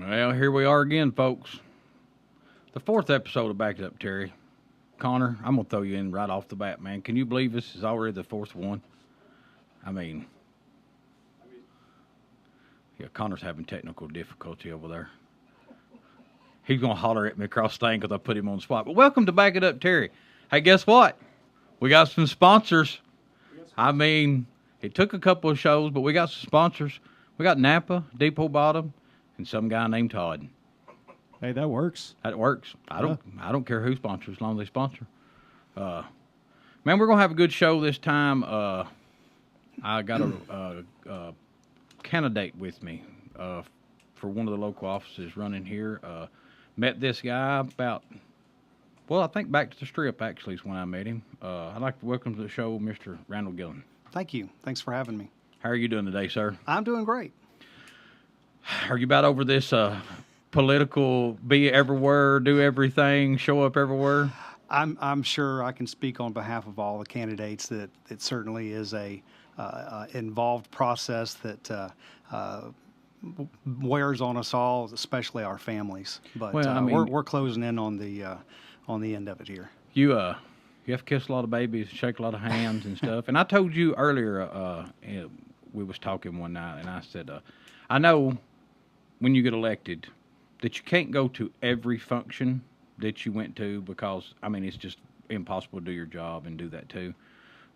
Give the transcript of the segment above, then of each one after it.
Well, here we are again, folks. The fourth episode of Back It Up, Terry. Connor, I'm going to throw you in right off the bat, man. Can you believe this is already the fourth one? I mean, yeah, Connor's having technical difficulty over there. He's going to holler at me across the thing because I put him on the spot. But welcome to Back It Up, Terry. Hey, guess what? We got some sponsors. I mean, it took a couple of shows, but we got some sponsors. We got Napa, Depot Bottom, and some guy named Todd. Hey, that works. That works. I don't care who sponsors, as long as they sponsor. Man, we're gonna have a good show this time. I got a candidate with me for one of the local offices running here. Met this guy about, well, I think back to the strip actually is when I met him. I'd like to welcome to the show Mr. Randal Gilliam. Thank you. Thanks for having me. How are you doing today, sir? I'm doing great. Are you about over this political, be everywhere, do everything, show up everywhere? I'm sure I can speak on behalf of all the candidates that it certainly is a involved process that wears on us all, especially our families. But Well, I mean- we're closing in on the end of it here. You have to kiss a lot of babies, shake a lot of hands and stuff. And I told you earlier, we was talking one night, and I said, I know when you get elected that you can't go to every function that you went to because, I mean, it's just impossible to do your job and do that too.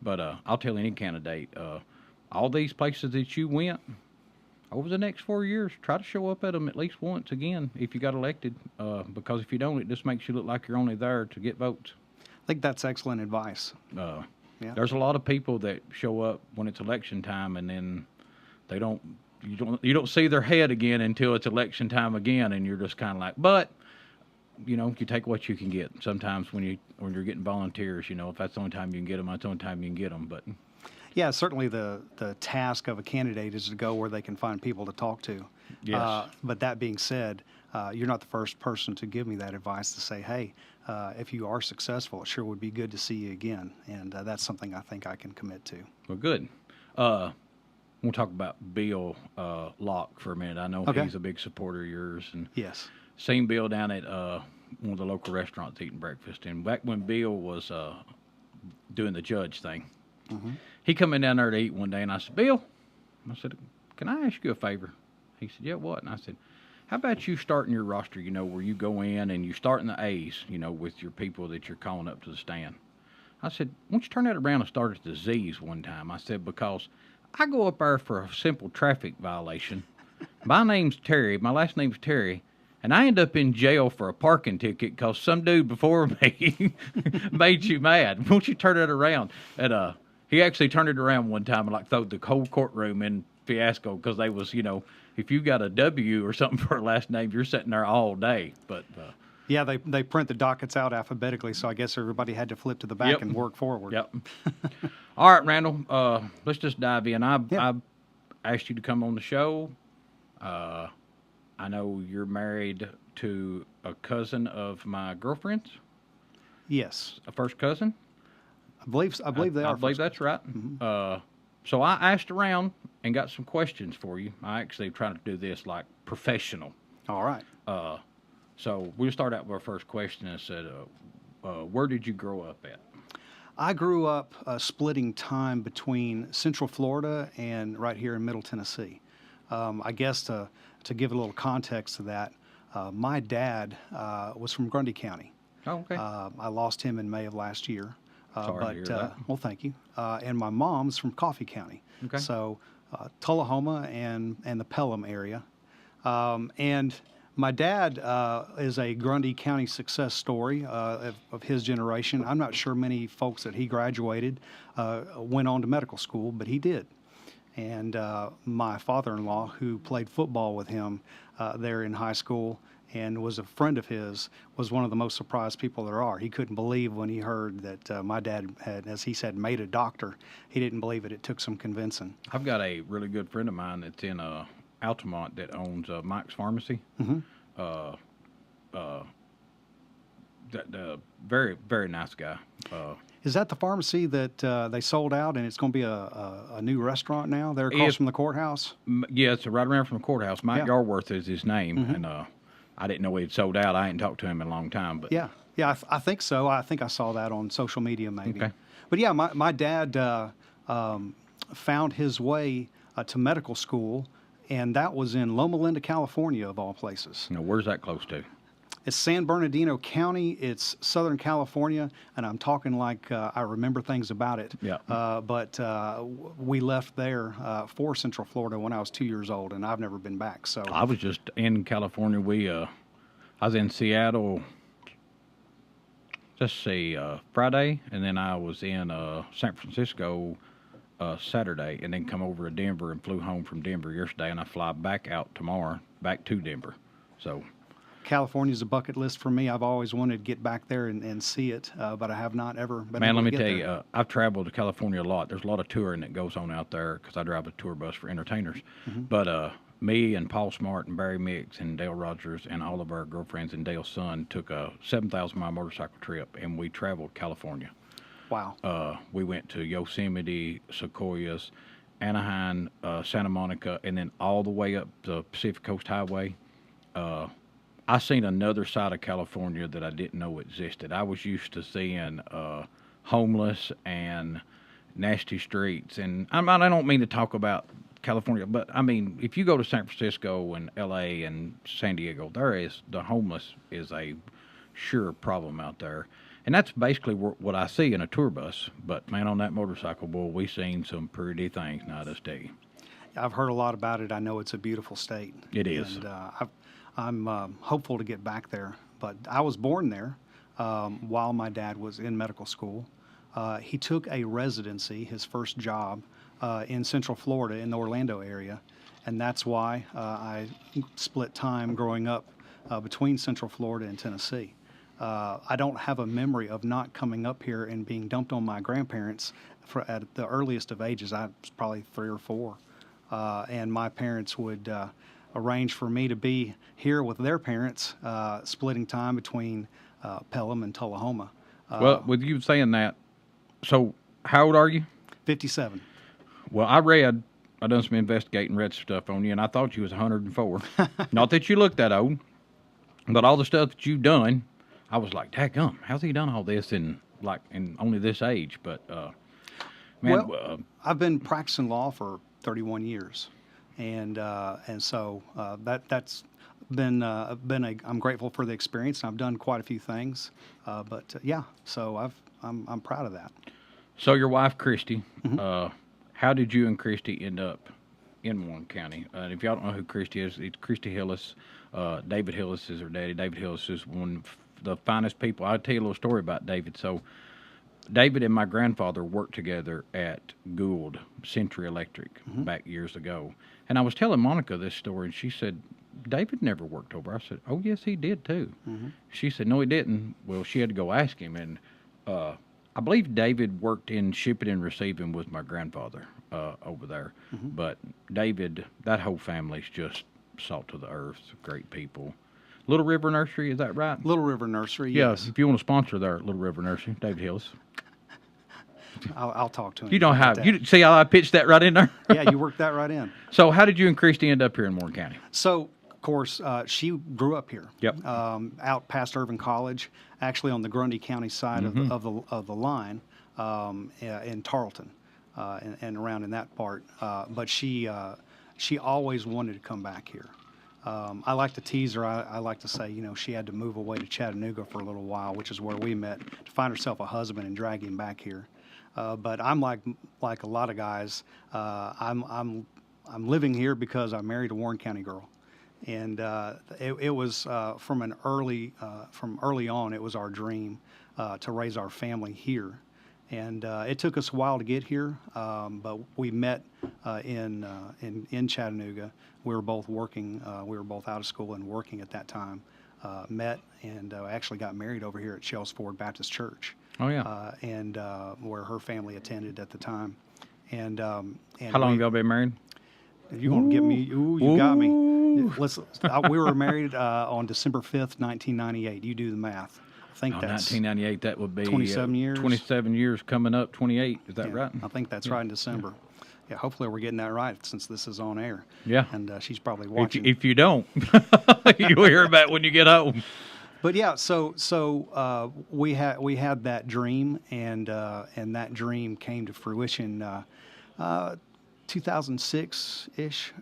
But I'll tell any candidate, all these places that you went, over the next 4 years, try to show up at them at least once again if you got elected, because if you don't, it just makes you look like you're only there to get votes. I think that's excellent advice. Yeah. There's a lot of people that show up when it's election time, and then you don't see their head again until it's election time again, and you're just kind of like, but you take what you can get. Sometimes when you're getting volunteers, if that's the only time you can get them, that's the only time you can get them. But Yeah, certainly the task of a candidate is to go where they can find people to talk to. Yes. But that being said, you're not the first person to give me that advice to say, hey, if you are successful, it sure would be good to see you again. And that's something I think I can commit to. well, good. We'll talk about Bill Locke for a minute. I know Okay. he's a big supporter of yours, and Yes. seen Bill down at one of the local restaurants eating breakfast. And back when Bill was doing the judge thing, he come in down there to eat one day, and I said, Bill, I said, can I ask you a favor? He said, yeah, what? And I said, how about you starting your roster, where you go in and you start in the A's, with your people that you're calling up to the stand. I said, why don't you turn that around and start at the Z's one time? I said, because I go up there for a simple traffic violation. My name's Terry. My last name's Terry. And I end up in jail for a parking ticket because some dude before me made you mad. Won't you turn it around? And he actually turned it around one time and threw the whole courtroom in fiasco because they was, if you got a W or something for a last name, you're sitting there all day. But Yeah, they print the dockets out alphabetically, so I guess everybody had to flip to the back Yep. and work forward. Yep. All right, Randall. Let's just dive in. I asked you to come on the show. I know you're married to a cousin of my girlfriend's, Yes, a first cousin. I believe they are. I believe first. that's right. So I asked around and got some questions for you. I actually tried to do this like professional. All right. So we'll start out with our first question. I said, where did you grow up at? I grew up splitting time between Central Florida and right here in Middle Tennessee. I guess to give a little context to that, my dad was from Grundy County. Oh, okay. I lost him in May of last year. Sorry to hear that. Well, thank you. And my mom's from Coffee County. Okay. So Tullahoma and the Pelham area. And my dad is a Grundy County success story of his generation. I'm not sure many folks that he graduated went on to medical school, but he did. And my father-in-law, who played football with him there in high school and was a friend of his, was one of the most surprised people there are. He couldn't believe when he heard that my dad had, as he said, made a doctor. He didn't believe it. It took some convincing. I've got a really good friend of mine that's in Altamont that owns Mike's Pharmacy. The very, very nice guy. Is that the pharmacy that they sold out, and it's going to be a new restaurant now? They're across It's- from the courthouse. Yeah, it's right around from the courthouse. Mike Yeah. Garworth is his name, and I didn't know he'd sold out. I ain't talked to him in a long time, but Yeah, yeah, I think so. I think I saw that on social media, maybe. Okay. But yeah, my dad found his way to medical school, and that was in Loma Linda, California, of all places. where's that close to? It's San Bernardino County. It's Southern California, and I'm talking like I remember things about it. Yeah. But we left there for Central Florida when I was 2 years old, and I've never been back. So I was just in California. I was in Seattle, let's see, Friday, and then I was in San Francisco Saturday, and then come over to Denver and flew home from Denver yesterday, and I fly back out tomorrow, back to Denver. So California's a bucket list for me. I've always wanted to get back there and see it, but I have not ever been Man, able let to me get tell there. you, I've traveled to California a lot. There's a lot of touring that goes on out there because I drive a tour bus for entertainers. But me and Paul Smart and Barry Mix and Dale Rogers and all of our girlfriends and Dale's son took a 7,000-mile motorcycle trip, and we traveled California. Wow. We went to Yosemite, Sequoias, Anaheim, Santa Monica, and then all the way up the Pacific Coast Highway. I seen another side of California that I didn't know existed. I was used to seeing homeless and nasty streets, and I don't mean to talk about California, but I mean if you go to San Francisco and L.A. and San Diego, the homeless is a sure problem out there, and that's basically what I see in a tour bus. But man, on that motorcycle, boy, we seen some pretty things. Now, I just tell you, I've heard a lot about it. I know it's a beautiful state. It is. And I'm hopeful to get back there. But I was born there while my dad was in medical school. He took a residency, his first job, in Central Florida in the Orlando area. And that's why I split time growing up between Central Florida and Tennessee. I don't have a memory of not coming up here and being dumped on my grandparents at the earliest of ages. I was probably 3 or 4. And my parents would arrange for me to be here with their parents, splitting time between Pelham and Tullahoma. well, with you saying that, so how old are you? 57. Well, I done some investigating, read stuff on you, and I thought you was 104. Not that you look that old, but all the stuff that you've done, I was like, dadgum, how's he done all this in only this age? But man, Well, I've been practicing law for 31 years, and so that's been I'm grateful for the experience. I've done quite a few things, but yeah, so I'm proud of that. so your wife Christy, how did you and Christy end up in Warren County? And if y'all don't know who Christy is, it's Christy Hillis. David Hillis is her daddy. David Hillis is one of the finest people. I'll tell you a little story about David. So David and my grandfather worked together at Gould Century Electric back years ago. And I was telling Monica this story, and she said, David never worked over. I said, oh, yes, he did too. She said, no, he didn't. Well, she had to go ask him. And I believe David worked in shipping and receiving with my grandfather over there. But David, that whole family's just salt to the earth, great people. Little River Nursery, is that right? Little River Nursery, Yes. yes. If you want to sponsor there, Little River Nursery, David Hillis. I'll talk to him. You don't about have, that. you see how I pitched that right in there? Yeah, you worked that right in. So how did you and Christy end up here in Warren County? So, of course, she grew up here. Yep. Out past Irvin College, actually on the Grundy County side of the line, in Tarleton, and around in that part. But she always wanted to come back here. I like to tease her. I like to say, she had to move away to Chattanooga for a little while, which is where we met, to find herself a husband and drag him back here. But I'm like a lot of guys. I'm living here because I married a Warren County girl, and it was from early on. It was our dream to raise our family here, and it took us a while to get here. But we met in Chattanooga. We were both working. We were both out of school and working at that time. Met and actually got married over here at Shells Ford Baptist Church. Oh, yeah. And where her family attended at the time. And How long ago been married? You gonna get me? Ooh, you got me. We were married on December 5th, 1998. You do the math. think that's 1998. That would be 27 years. 27 years coming up. 28. Is that yeah, right? I think that's right in December. Yeah, hopefully we're getting that right since this is on air. Yeah. And she's probably watching. If you don't, you'll hear about it when you get home. But yeah, so we had that dream, and that dream came to fruition 2006 ish.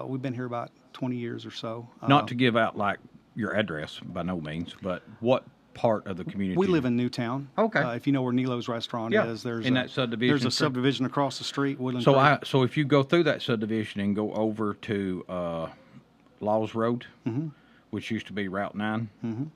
We've been here about 20 years or so. Not to give out like your address by no means, but what part of the community? We live in Newtown. Okay. If you know where Nilo's restaurant Yeah, is, there's in a, that subdivision. There's a subdivision across the street, Woodland So Creek. so if you go through that subdivision and go over to Laws Road, which used to be Route 9,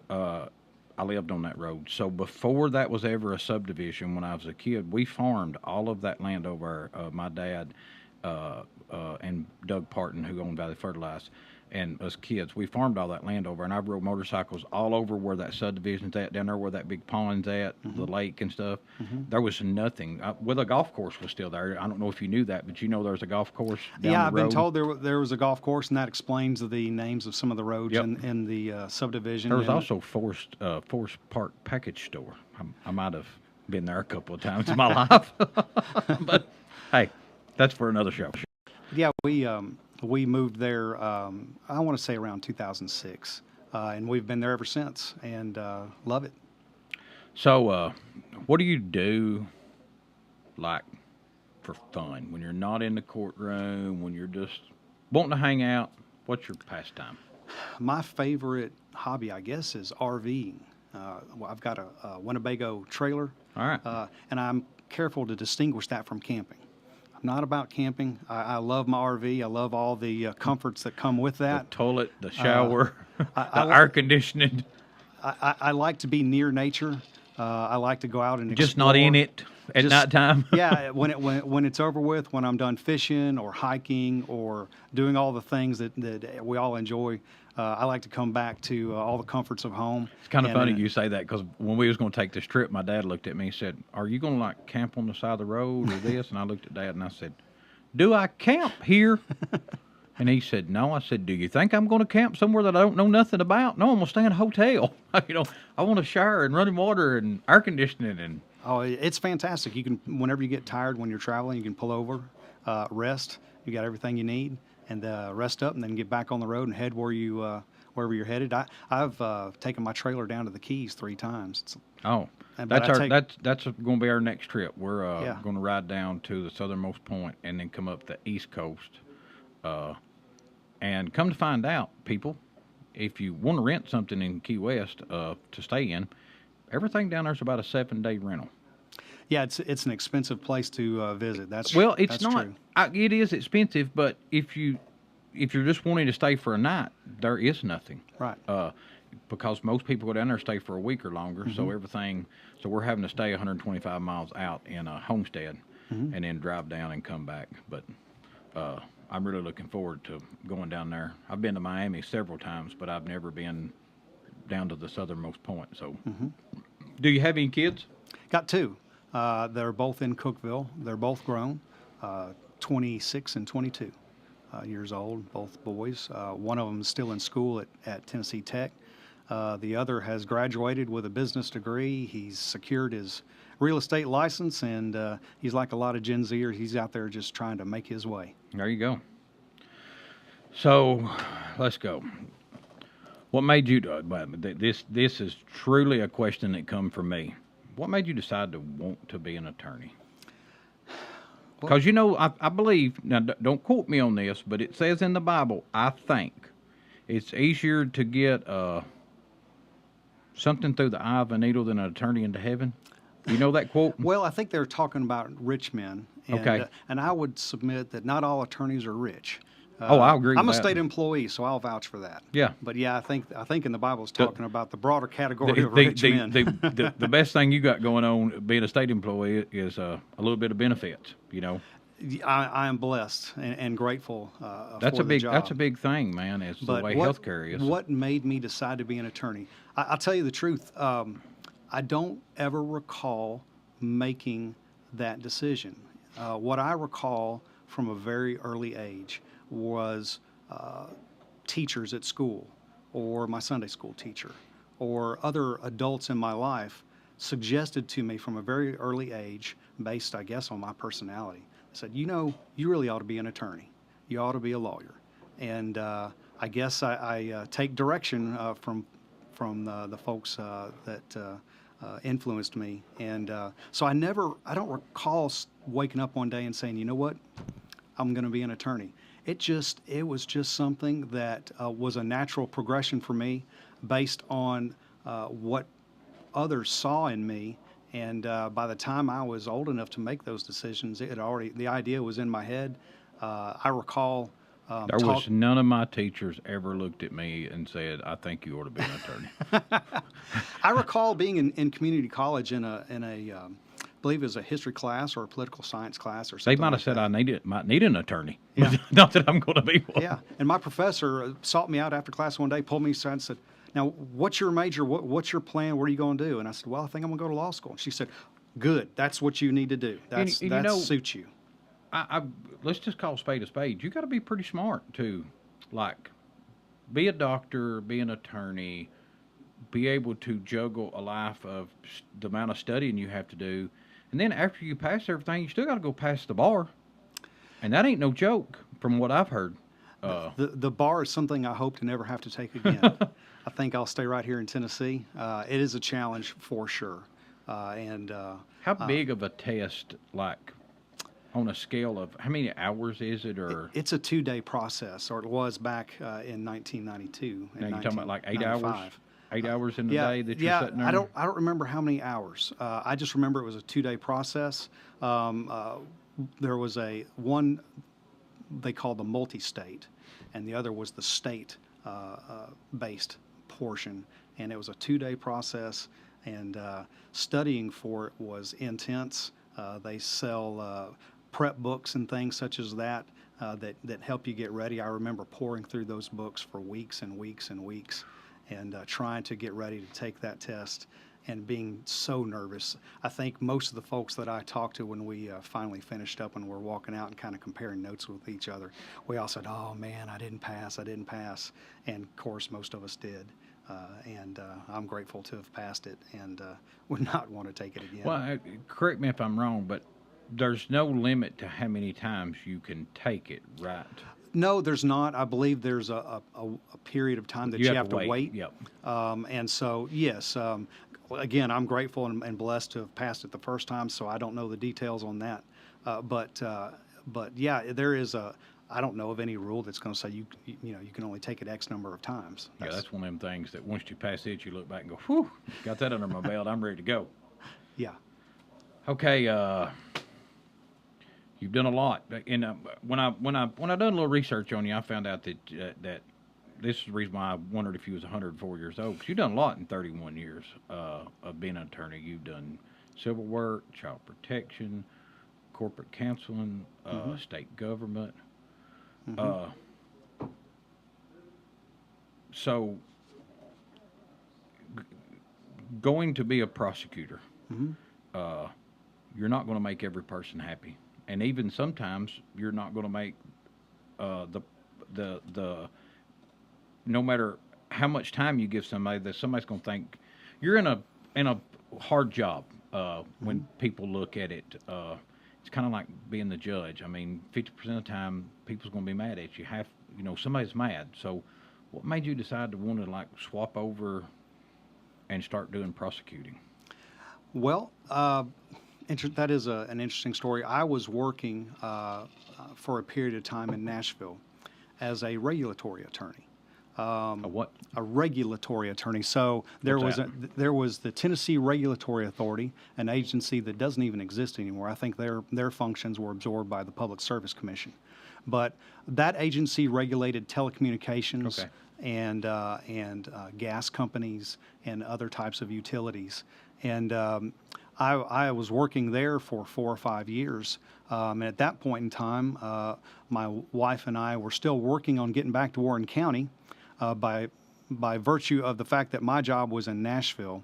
I lived on that road. So before that was ever a subdivision, when I was a kid, we farmed all of that land over. My dad and Doug Parton, who owned Valley Fertilize, and us kids, we farmed all that land over, and I rode motorcycles all over where that subdivision's at, down there where that big pond's at, the lake and stuff. There was nothing. Well, the golf course was still there. I don't know if you knew that, but you know there's a golf course down the road. I've been told there was a golf course, and that explains the names of some of the roads in the subdivision. There was also Forest Park Package Store. I might have been there a couple of times in my life. But, hey, that's for another show. Yeah, we moved there, I want to say around 2006, and we've been there ever since, and love it. So, what do you do, like, for fun? When you're not in the courtroom, when you're just wanting to hang out, what's your pastime? My favorite hobby, I guess, is RVing. I've got a Winnebago trailer. All right. And I'm careful to distinguish that from camping. I'm not about camping. I love my RV. I love all the comforts that come with that. The toilet, the shower, I air conditioning. I like to be near nature. I like to go out and Just explore. not in it at nighttime. Yeah, when it's over with, when I'm done fishing or hiking or doing all the things that we all enjoy, I like to come back to all the comforts of home. It's kind of funny you say that, because when we was going to take this trip, my dad looked at me and said, "Are you going to like camp on the side of the road or this?" And I looked at Dad and I said, "Do I camp here?" And he said, "No." I said, "Do you think I'm going to camp somewhere that I don't know nothing about?" "No, I'm going to stay in a hotel." I want to shower and running water and air conditioning and. Oh, it's fantastic. You can, whenever you get tired when you're traveling, you can pull over, rest. You got everything you need, and rest up, and then get back on the road and head wherever you're headed. I've taken my trailer down to the Keys 3 times. That's going to be our next trip. We're going to ride down to the southernmost point and then come up the East Coast. And come to find out, people, if you want to rent something in Key West to stay in, everything down there is about a 7-day rental. Yeah, it's an expensive place to visit. It's not. True. It is expensive, but if you're just wanting to stay for a night, there is nothing. Right. Because most people go down there and stay for a week or longer. So we're having to stay 125 miles out in a homestead and then drive down and come back. But I'm really looking forward to going down there. I've been to Miami several times, but I've never been down to the southernmost point. So, do you have any kids? Got 2. They're both in Cookeville. They're both grown, 26 and 22 years old, both boys. One of them is still in school at Tennessee Tech. The other has graduated with a business degree. He's secured his real estate license, and he's like a lot of Gen Zers. He's out there just trying to make his way. There you go. So, let's go. What made you do this? This is truly a question that come from me. What made you decide to want to be an attorney? Because I believe, now don't quote me on this, but it says in the Bible, I think it's easier to get something through the eye of a needle than an attorney into heaven. You know that quote? Well, I think they're talking about rich men. And, okay. And I would submit that not all attorneys are rich. I agree. I'm with a that. state employee, so I'll vouch for that. Yeah. But yeah, I think in the Bible it's talking about the broader category of rich men. The best thing you got going on being a state employee is a little bit of benefits. I am blessed and grateful that's for a big the job. That's a big thing, man. It's the way healthcare is. What made me decide to be an attorney? I'll tell you the truth. I don't ever recall making that decision. What I recall from a very early age was teachers at school, or my Sunday school teacher, or other adults in my life suggested to me from a very early age, based, I guess, on my personality, said, you really ought to be an attorney. You ought to be a lawyer. And I guess I take direction from the folks that influenced me. And so I don't recall waking up one day and saying, you know what, I'm going to be an attorney. It was just something that was a natural progression for me based on what others saw in me. And by the time I was old enough to make those decisions, the idea was in my head. I recall. There was none of my teachers ever looked at me and said, "I think you ought to be an attorney." I recall being in community college in a I believe it was a history class or a political science class or something. They might have said I might need an attorney. Yeah. Not that I'm going to be one. Yeah, and my professor sought me out after class one day, pulled me aside and said, "Now, what's your major? What's your plan? What are you going to do?" And I said, "Well, I think I'm going to go to law school." And she said, "Good. That's what you need to do. That suits you." Let's just call a spade a spade. You got to be pretty smart to, like, be a doctor, be an attorney, be able to juggle a life of the amount of studying you have to do, and then after you pass everything, you still got to go past the bar, and that ain't no joke, from what I've heard. The bar is something I hope to never have to take again. I think I'll stay right here in Tennessee. It is a challenge for sure. How big of a test, like, on a scale of how many hours is it, or it's a 2-day process, or it was back in 1992. Now you're talking about like 8 hours, 8 hours in the day that you're sitting there. I don't remember how many hours. I just remember it was a 2-day process. There was one they called the multi-state, and the other was the state based portion, and it was a 2-day process. And studying for it was intense. They sell prep books and things such as that help you get ready. I remember pouring through those books for weeks and weeks and weeks, and trying to get ready to take that test, and being so nervous. I think most of the folks that I talked to when we finally finished up and were walking out and kind of comparing notes with each other, we all said, "Oh man, I didn't pass. And of course, most of us did. And I'm grateful to have passed it, and would not want to take it again. Well, correct me if I'm wrong, but there's no limit to how many times you can take it, right? No, there's not. I believe there's a period of time that you have to wait. Yep. And so, yes, again, I'm grateful and blessed to have passed it the first time, so I don't know the details on that. But yeah, there is I don't know of any rule that's going to say you can only take it X number of times. That's one of them things that once you pass it, you look back and go, "Whew, got that under my belt. I'm ready to go." Yeah. Okay. You've done a lot, and when I done a little research on you, I found out that this is the reason why I wondered if you was 104 years old, because you've done a lot in 31 years of being an attorney. You've done civil work, child protection, corporate counseling, state government. So going to be a prosecutor, you're not going to make every person happy, and even sometimes you're not going to make the no matter how much time you give somebody, that somebody's going to think you're in a hard job. When people look at it, it's kind of like being the judge. I mean, 50% of the time, people's going to be mad at you. Somebody's mad. So, what made you decide to want to swap over and start doing prosecuting? Well, that is an interesting story. I was working for a period of time in Nashville as a regulatory attorney. A what? A regulatory attorney. So there was the Tennessee Regulatory Authority, an agency that doesn't even exist anymore. I think their functions were absorbed by the Public Service Commission. But that agency regulated telecommunications and gas companies and other types of utilities. And I was working there for 4 or 5 years. And at that point in time, my wife and I were still working on getting back to Warren County. By virtue of the fact that my job was in Nashville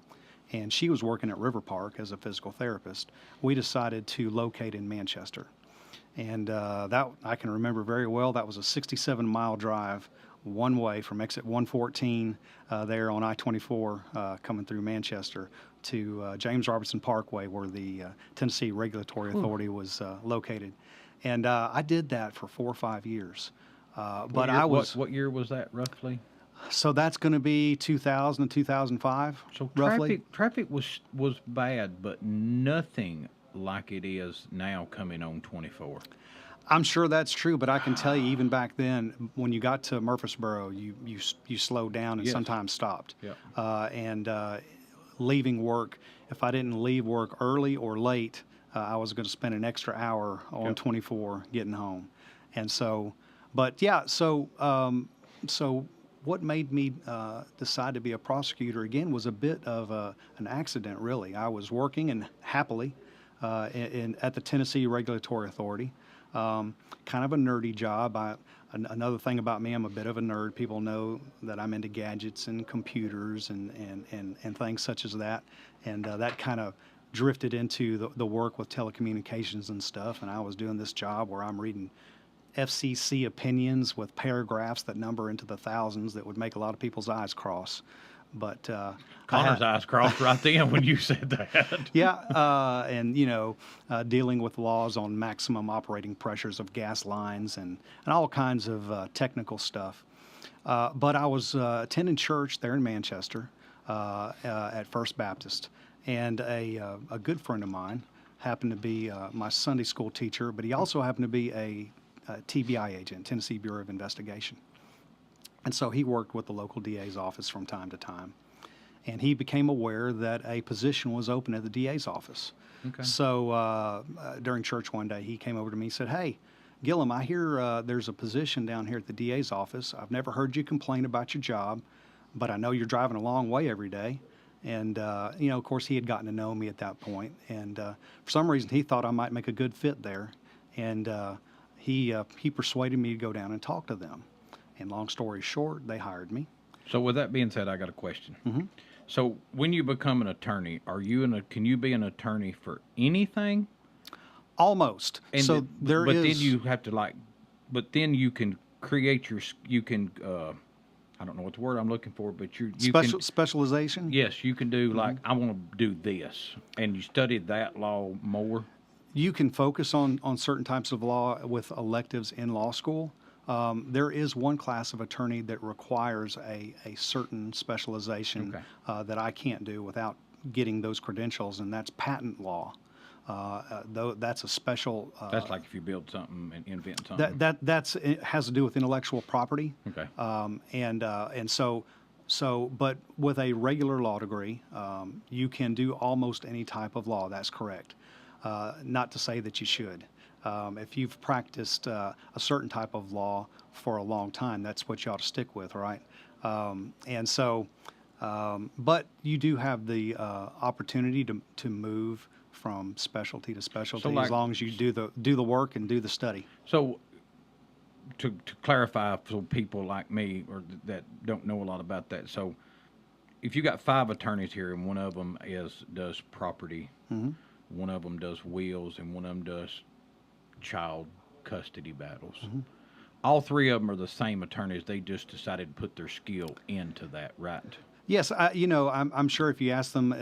and she was working at River Park as a physical therapist, we decided to locate in Manchester. And that I can remember very well. That was a 67-mile drive one way from exit 114 there on I-24 coming through Manchester to James Robertson Parkway, where the Tennessee Regulatory Authority was located. And I did that for 4 or 5 years. But I was what year was that roughly? so that's going to be 2000 and 2005, So roughly. traffic was bad, but nothing like it is now coming on 24. I'm sure that's true, but I can tell you, even back then, when you got to Murfreesboro, you slowed down and Yes. sometimes stopped. Yeah. And leaving work, if I didn't leave work early or late, I was going to spend an extra hour on Yep. 24 getting home. And so, but yeah, so what made me decide to be a prosecutor again was a bit of an accident, really. I was working and happily at the Tennessee Regulatory Authority. Kind of a nerdy job. Another thing about me, I'm a bit of a nerd. People know that I'm into gadgets and computers and things such as that. And that kind of drifted into the work with telecommunications and stuff. And I was doing this job where I'm reading FCC opinions with paragraphs that number into the thousands that would make a lot of people's eyes cross. But Connor's eyes crossed right then when you said that. yeah, and dealing with laws on maximum operating pressures of gas lines and all kinds of technical stuff. But I was attending church there in Manchester at First Baptist, and a good friend of mine happened to be my Sunday school teacher, but he also happened to be a TBI agent, Tennessee Bureau of Investigation. And so he worked with the local DA's office from time to time. And he became aware that a position was open at the DA's office. Okay. So during church one day, he came over to me and said, "Hey, Gilliam, I hear there's a position down here at the DA's office. I've never heard you complain about your job, but I know you're driving a long way every day." And, of course, he had gotten to know me at that point. And for some reason, he thought I might make a good fit there. And he persuaded me to go down and talk to them. And long story short, they hired me. So with that being said, I got a question. Mhm. So when you become an attorney, can you be an attorney for anything? Almost. And So there but is. then you have to but then you can create you can, I don't know what the word I'm looking for, but you can, Specialization? yes, you can do Mm-hmm. like, I want to do this. And you study that law more. You can focus on certain types of law with electives in law school. There is one class of attorney that requires a certain specialization Okay. that I can't do without getting those credentials, and that's patent law. Though that's a special. That's like if you build something and invent something. It has to do with intellectual property. Okay. But with a regular law degree, you can do almost any type of law. That's correct. Not to say that you should. If you've practiced a certain type of law for a long time, that's what you ought to stick with, right? But you do have the opportunity to move from specialty to specialty as long as you do the work and do the study. So to clarify for people like me or that don't know a lot about that, so if you got 5 attorneys here and one of them does property, one of them does wills, and one of them does child custody battles. All 3 of them are the same attorneys. They just decided to put their skill into that, right? Yes, I'm sure if you ask them,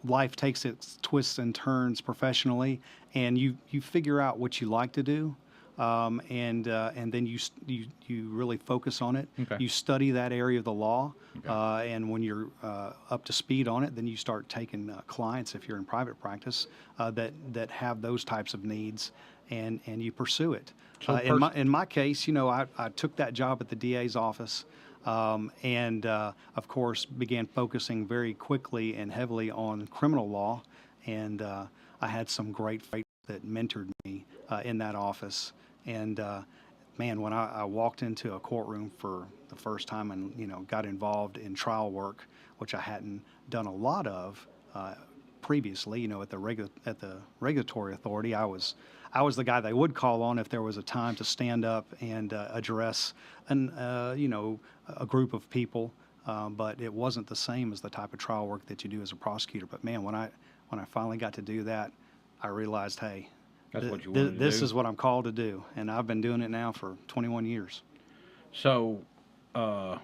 life takes its twists and turns professionally, and you figure out what you like to do, and then you really focus on it. Okay. You study that area of the law, Okay. and when you're up to speed on it, then you start taking clients, if you're in private practice, that have those types of needs, and you pursue it. So In my case, I took that job at the DA's office. And of course, began focusing very quickly and heavily on criminal law. And I had some great friends that mentored me in that office. And man, when I walked into a courtroom for the first time and got involved in trial work, which I hadn't done a lot of previously, at the regulatory authority, I was the guy they would call on if there was a time to stand up and address a group of people, but it wasn't the same as the type of trial work that you do as a prosecutor. But man, when I finally got to do that, I realized, hey, That's what you wanted to this do? is what I'm called to do, and I've been doing it now for 21 years. So Uh,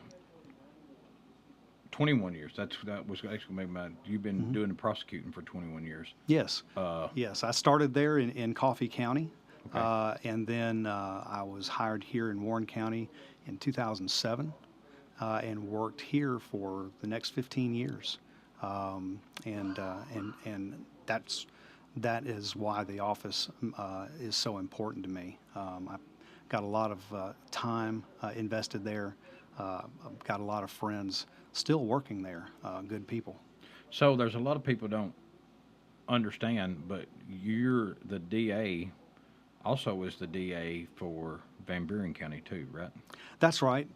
21 years. That was actually maybe my. You've been doing the prosecuting for 21 years. Yes. Uh, Yes. I started there in Coffee County. Okay. And then I was hired here in Warren County in 2007 and worked here for the next 15 years. And that is why the office is so important to me. I've got a lot of time invested there. I've got a lot of friends still working there, good people. So there's a lot of people don't understand, but you're the DA. Also, is the DA for Van Buren County too, right? That's right.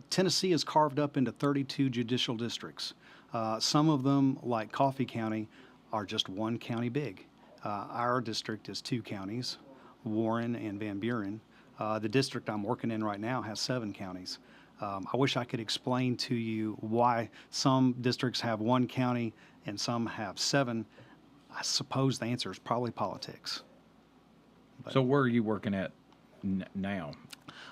Tennessee is carved up into 32 judicial districts. Some of them, like Coffee County, are just one county big. Our district is two counties, Warren and Van Buren. The district I'm working in right now has 7 counties. I wish I could explain to you why some districts have one county and some have 7. I suppose the answer is probably politics. So where are you working at now?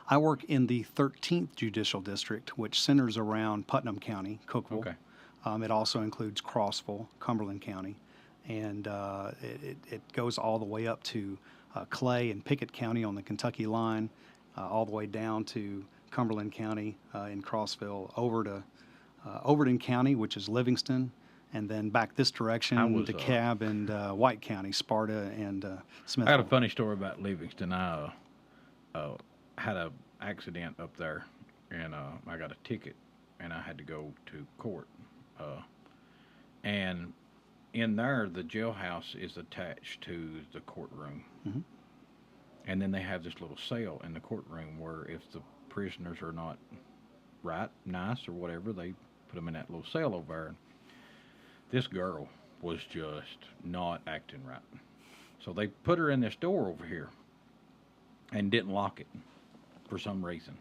I work in the 13th Judicial District, which centers around Putnam County, Cookeville. Okay. It also includes Crossville, Cumberland County, and it goes all the way up to Clay and Pickett County on the Kentucky line, all the way down to Cumberland County in Crossville, over to Overton County, which is Livingston, and then back this direction to DeKalb and White County, Sparta and Smithville. I got a funny story about Livingston. I had a accident up there, and I got a ticket, and I had to go to court. And in there, the jailhouse is attached to the courtroom. Mm-hmm. And then they have this little cell in the courtroom where if the prisoners are not right, nice, or whatever, they put them in that little cell over there. This girl was just not acting right. So they put her in this door over here and didn't lock it for some reason.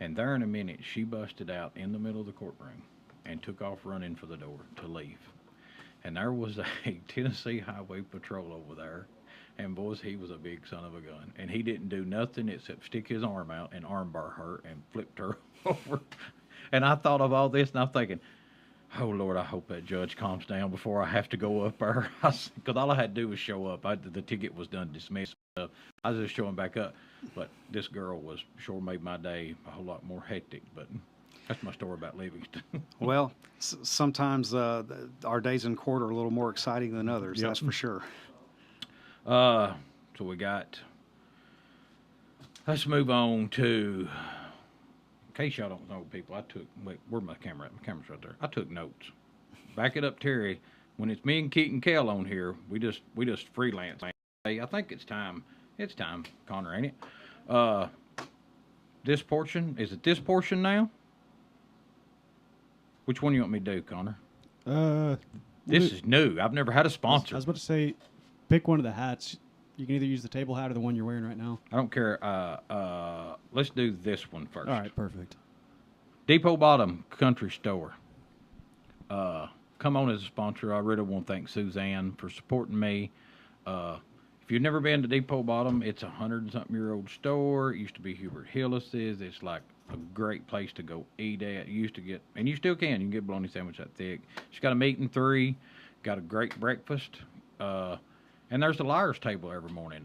And there in a minute, she busted out in the middle of the courtroom and took off running for the door to leave. And there was a Tennessee Highway Patrol over there. And boys, he was a big son of a gun. And he didn't do nothing except stick his arm out and armbar her and flipped her over. And I thought of all this, and I'm thinking, oh, Lord, I hope that judge calms down before I have to go up there. Because all I had to do was show up. The ticket was done, dismissed. I was just showing back up. But this girl sure made my day a whole lot more hectic. But that's my story about Livingston. Well, sometimes our days in court are a little more exciting than others, that's for sure. So we got, let's move on to, in case y'all don't know, people, where's my camera at? My camera's right there. I took notes. Back it up, Terry. When it's me and Keaton Kell on here, we just freelance. Hey, I think it's time, Connor, ain't it? This portion, is it this portion now? Which one you want me to do, Connor? This is new. I've never had a sponsor. I was about to say, pick one of the hats. You can either use the table hat or the one you're wearing right now. I don't care. Let's do this one first. All right, perfect. Depot Bottom Country Store. Come on as a sponsor. I really want to thank Suzanne for supporting me. If you've never been to Depot Bottom, it's 100-something-year-old store. It used to be Hubert Hillis's. It's like a great place to go eat at. You used to get, and you still can. You can get a bologna sandwich that thick. She's got a meat and 3. Got a great breakfast. And there's the Liars Table every morning.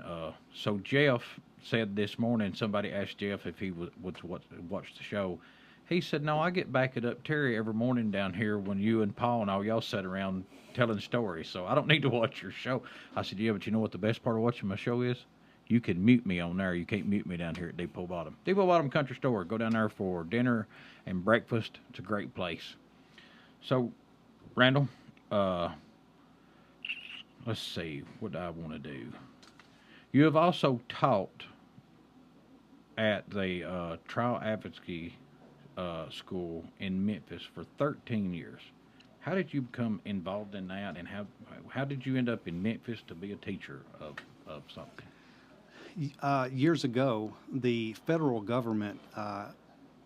So Jeff said this morning, somebody asked Jeff if he would watch the show. He said, no, I get back it up, Terry, every morning down here when you and Paul and all y'all sit around telling stories. So I don't need to watch your show. I said, yeah, but you know what the best part of watching my show is? You can mute me on there. You can't mute me down here at Depot Bottom. Depot Bottom Country Store. Go down there for dinner and breakfast. It's a great place. So, Randall, let's see, what do I want to do? You have also taught at the Trial Advocacy School in Memphis for 13 years. How did you become involved in that, and how did you end up in Memphis to be a teacher of something? Years ago, the federal government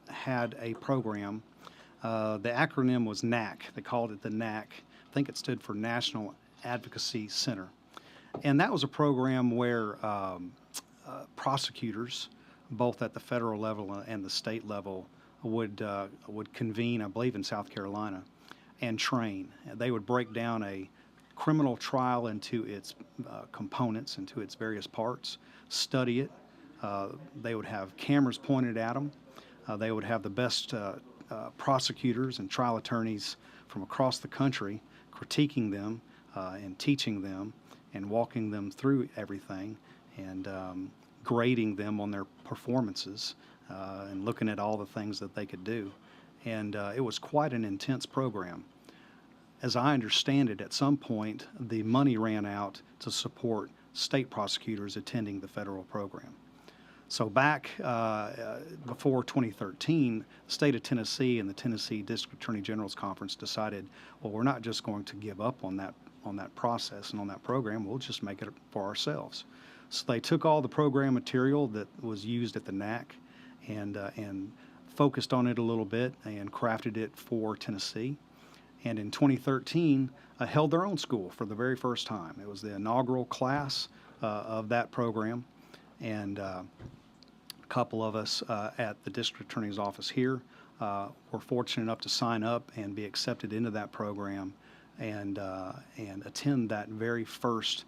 had a program. The acronym was NAC. They called it the NAC. I think it stood for National Advocacy Center. And that was a program where prosecutors, both at the federal level and the state level, would convene, I believe, in South Carolina, and train. They would break down a criminal trial into its components, into its various parts, study it. They would have cameras pointed at them. They would have the best prosecutors and trial attorneys from across the country critiquing them and teaching them and walking them through everything and grading them on their performances and looking at all the things that they could do. And it was quite an intense program. As I understand it, at some point, the money ran out to support state prosecutors attending the federal program. So back before 2013, the state of Tennessee and the Tennessee District Attorney General's Conference decided, well, we're not just going to give up on that process and on that program, we'll just make it for ourselves. So they took all the program material that was used at the NAC and focused on it a little bit and crafted it for Tennessee. And in 2013, held their own school for the very first time. It was the inaugural class of that program. And a couple of us at the district attorney's office here were fortunate enough to sign up and be accepted into that program and attend that very first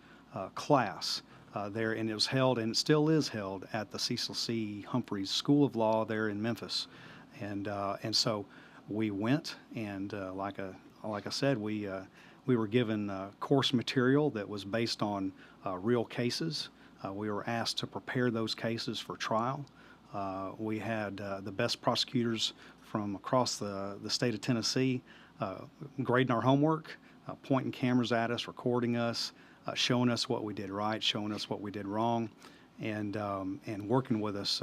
class there. And it was held, and it still is held, at the Cecil C. Humphreys School of Law there in Memphis. And so we went, and like I said, we were given course material that was based on real cases. We were asked to prepare those cases for trial. We had the best prosecutors from across the state of Tennessee grading our homework, pointing cameras at us, recording us, showing us what we did right, showing us what we did wrong, and working with us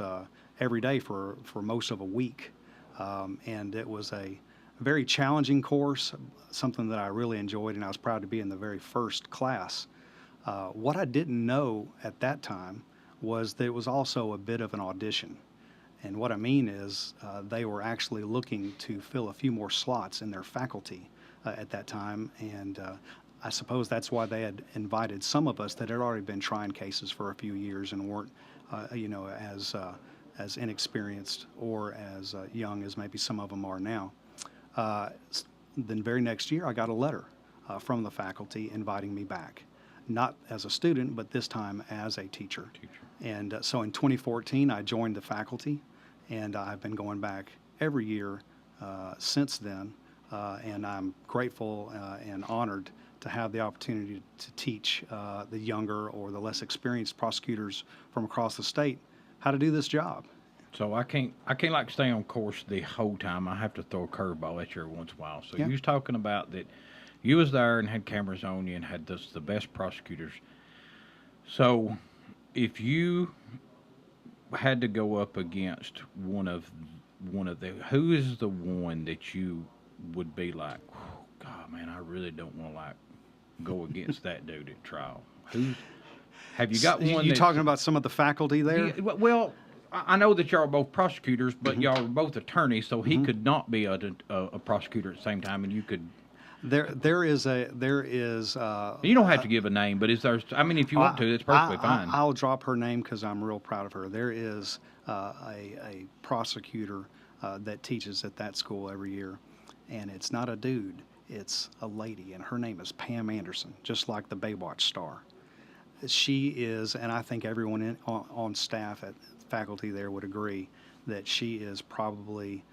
every day for most of a week. And it was a very challenging course, something that I really enjoyed, and I was proud to be in the very first class. What I didn't know at that time was that it was also a bit of an audition. And what I mean is they were actually looking to fill a few more slots in their faculty at that time. And I suppose that's why they had invited some of us that had already been trying cases for a few years and weren't, as inexperienced or as young as maybe some of them are now. Then very next year, I got a letter from the faculty inviting me back. Not as a student, but this time as a teacher. And so in 2014, I joined the faculty, and I've been going back every year since then. And I'm grateful and honored to have the opportunity to teach the younger or the less experienced prosecutors from across the state how to do this job. So I can't like stay on course the whole time. I have to throw a curveball at you every once in a while. So Yeah. you was talking about that you was there and had cameras on you and had the best prosecutors. So if you had to go up against one of the, who is the one that you would be like, God, man, I really don't want to like go against that dude at trial? Have you got one? You talking about some of the faculty there? Yeah, well, I know that y'all are both prosecutors, but y'all are both attorneys, so he could not be a prosecutor at the same time, and you could. There is. You don't have to give a name, but is there? I mean, if you want to, it's perfectly fine. I'll drop her name because I'm real proud of her. There is a prosecutor that teaches at that school every year, and it's not a dude; it's a lady, and her name is Pam Anderson, just like the Baywatch star. She is, and I think everyone on staff at faculty there would agree that she is probably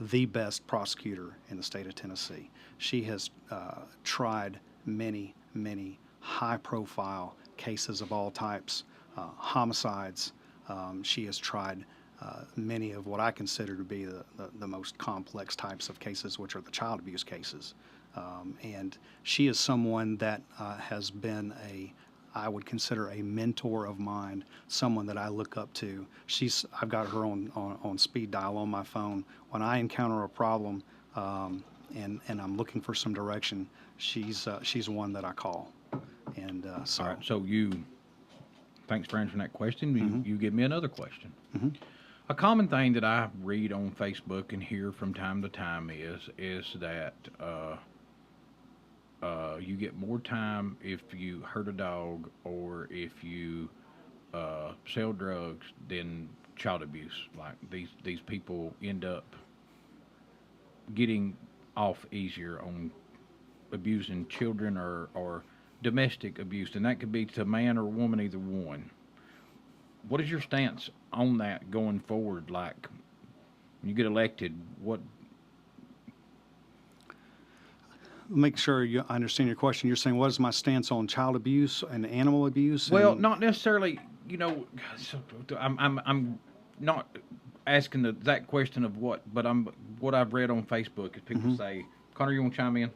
the best prosecutor in the state of Tennessee. She has tried many, many high-profile cases of all types, homicides. She has tried many of what I consider to be the most complex types of cases, which are the child abuse cases. And she is someone that has been I would consider a mentor of mine, someone that I look up to. I've got her on speed dial on my phone. When I encounter a problem and I'm looking for some direction, she's one that I call. And so. All right, so thanks for answering that question. You give me another question. A common thing that I read on Facebook and hear from time to time is that you get more time if you hurt a dog or if you sell drugs than child abuse. Like these people end up getting off easier on abusing children or domestic abuse, and that could be to man or woman, either one. What is your stance on that going forward? Like, when you get elected, what? Make sure I understand your question. You're saying, what is my stance on child abuse and animal abuse? Well, and, not necessarily. So I'm not asking that question of what, but what I've read on Facebook is people say, Connor, you want to chime in?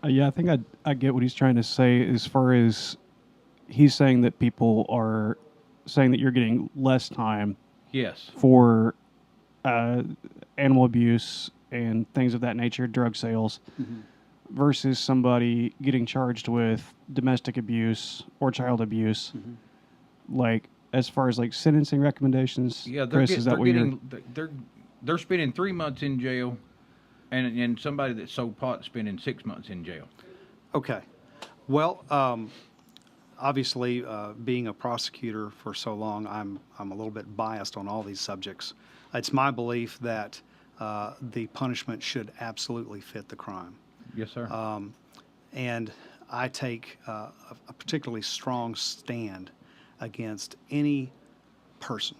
Yeah, I think I get what he's trying to say as far as he's saying that people are saying that you're getting less time Yes. for uh, animal abuse and things of that nature, drug sales, versus somebody getting charged with domestic abuse or child abuse. Like, as far as like sentencing recommendations, Yeah, Chris, is that they're what you're? getting they're spending 3 months in jail, and somebody that sold pot spending 6 months in jail. Okay. Well, obviously, being a prosecutor for so long, I'm a little bit biased on all these subjects. It's my belief that the punishment should absolutely fit the crime. Yes, sir. And I take a particularly strong stand against any person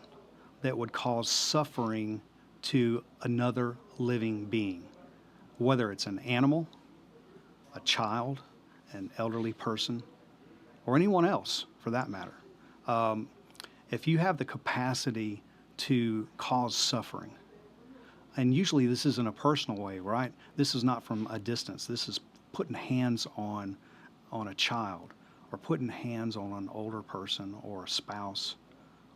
that would cause suffering to another living being, whether it's an animal, a child, an elderly person, or anyone else for that matter. If you have the capacity to cause suffering, and usually this is in a personal way, right? This is not from a distance. This is putting hands on a child, or putting hands on an older person or a spouse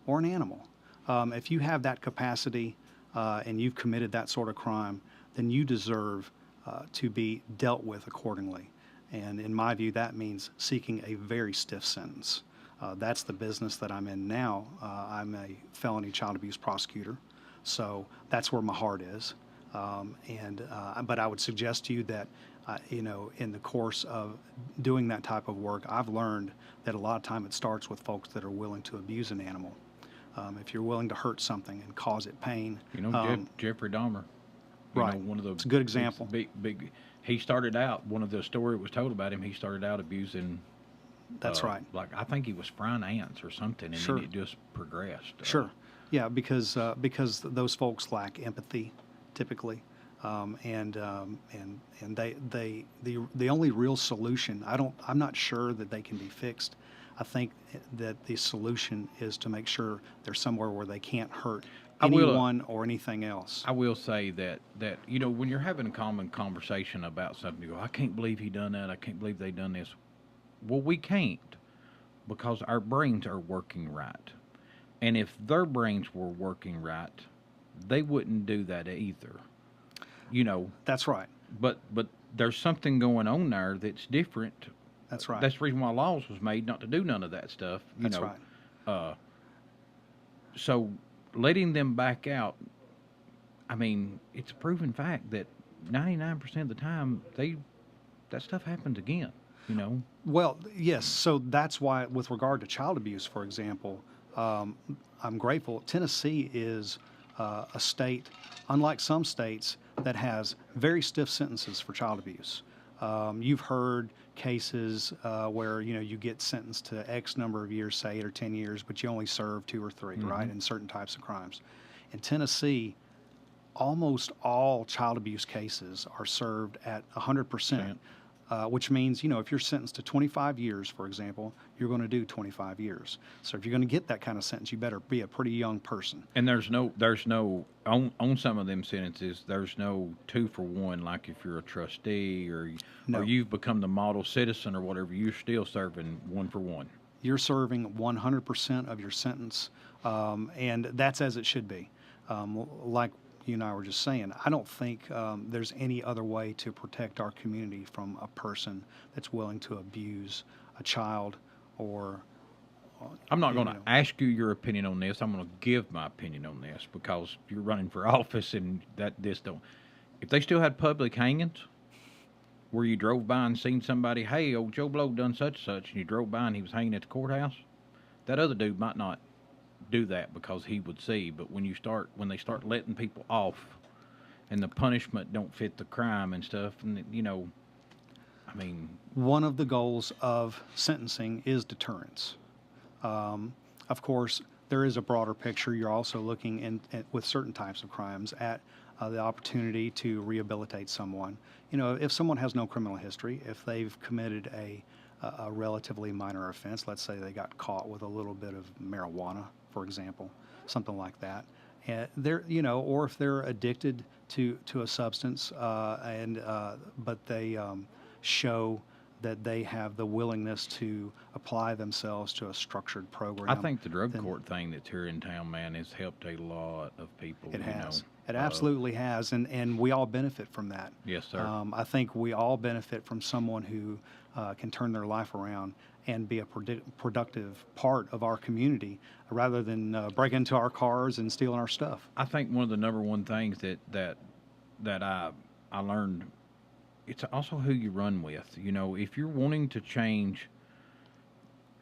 or an animal. If you have that capacity and you've committed that sort of crime, then you deserve to be dealt with accordingly. And in my view, that means seeking a very stiff sentence. That's the business that I'm in now. I'm a felony child abuse prosecutor, so that's where my heart is. But I would suggest to you that, in the course of doing that type of work, I've learned that a lot of time it starts with folks that are willing to abuse an animal. If you're willing to hurt something and cause it pain. Jeffrey Dahmer. Right. One of the it's a good example. Big. He started out. One of the story was told about him. He started out abusing. That's right. Like, I think he was frying ants or something, and Sure. then it just progressed. Sure. Yeah, because those folks lack empathy, typically, and the only real solution. I'm not sure that they can be fixed. I think that the solution is to make sure they're somewhere where they can't hurt anyone or anything else. I will say that when you're having a common conversation about something, you go, I can't believe he done that. I can't believe they done this. Well, we can't, because our brains are working right. And if their brains were working right, they wouldn't do that either. That's right. But there's something going on there that's different. That's right. That's the reason why laws was made, not to do none of that stuff. That's right. So letting them back out, I mean, it's a proven fact that 99% of the time that stuff happens again. Well, yes. So that's why, with regard to child abuse, for example, I'm grateful. Tennessee is a state, unlike some states, that has very stiff sentences for child abuse. You've heard cases where you get sentenced to X number of years, say 8 or 10 years, but you only serve 2 or 3, right, in certain types of crimes. In Tennessee, almost all child abuse cases are served at 100%. Which means, if you're sentenced to 25 years, for example, you're going to do 25 years. So if you're going to get that kind of sentence, you better be a pretty young person. And there's no on some of them sentences, there's no 2 for 1, like if you're a trustee or you've become the model citizen or whatever, you're still serving 1 for 1. You're serving 100% of your sentence, and that's as it should be. Like you and I were just saying, I don't think there's any other way to protect our community from a person that's willing to abuse a child or. I'm not going to ask you your opinion on this. I'm going to give my opinion on this because you're running for office, and if they still had public hangings where you drove by and seen somebody, hey, old Joe Blow done such and such, and you drove by and he was hanging at the courthouse, that other dude might not do that because he would see. But when they start letting people off and the punishment don't fit the crime and stuff. And I mean, One of the goals of sentencing is deterrence. Of course, there is a broader picture. You're also looking with certain types of crimes at the opportunity to rehabilitate someone. If someone has no criminal history, if they've committed a relatively minor offense, let's say they got caught with a little bit of marijuana, for example, something like that, and or if they're addicted to a substance, but they show that they have the willingness to apply themselves to a structured program. I think the drug court thing that's here in town, man, has helped a lot of people. It has. It absolutely has, and we all benefit from that. Yes, sir. I think we all benefit from someone who can turn their life around and be a productive part of our community rather than break into our cars and stealing our stuff. I think one of the number one things that I learned, it's also who you run with. If you're wanting to change,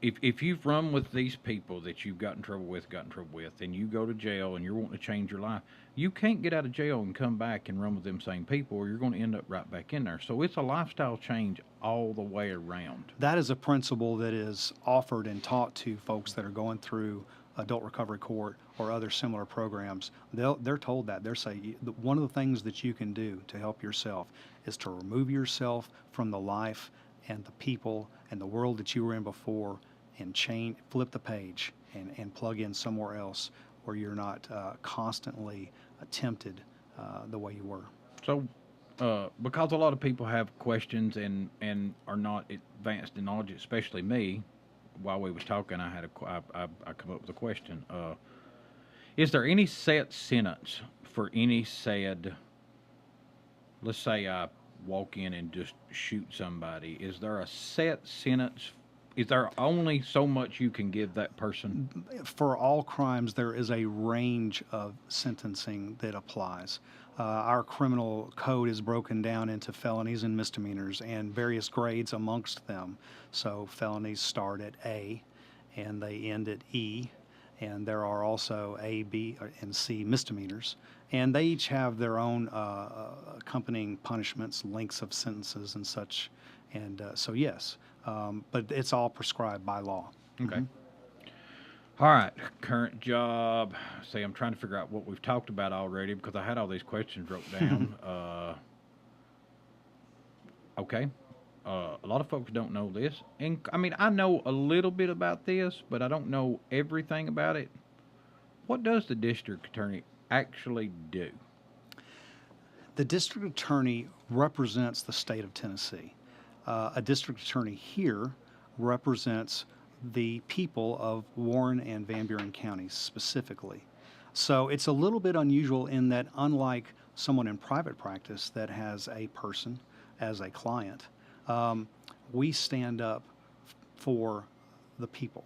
if you've run with these people that you've got in trouble with, and you go to jail and you're wanting to change your life, you can't get out of jail and come back and run with them same people, or you're going to end up right back in there. So it's a lifestyle change all the way around. That is a principle that is offered and taught to folks that are going through adult recovery court or other similar programs. They're told that. They're saying one of the things that you can do to help yourself is to remove yourself from the life and the people and the world that you were in before, and flip the page and plug in somewhere else where you're not constantly tempted the way you were. So, because a lot of people have questions and are not advanced in knowledge, especially me, while we was talking, I come up with a question. Is there any set sentence for any said? Let's say I walk in and just shoot somebody. Is there a set sentence? Is there only so much you can give that person? For all crimes, there is a range of sentencing that applies. Our criminal code is broken down into felonies and misdemeanors and various grades amongst them. So felonies start at A and they end at E. And there are also A, B, and C misdemeanors. And they each have their own accompanying punishments, lengths of sentences and such. And so, yes, but it's all prescribed by law. Okay. Mm-hmm. All right. Current job. See, I'm trying to figure out what we've talked about already because I had all these questions wrote down. Okay. A lot of folks don't know this. And I mean, I know a little bit about this, but I don't know everything about it. What does the district attorney actually do? The district attorney represents the state of Tennessee. A district attorney here represents the people of Warren and Van Buren counties specifically. So it's a little bit unusual in that, unlike someone in private practice that has a person as a client, we stand up for the people.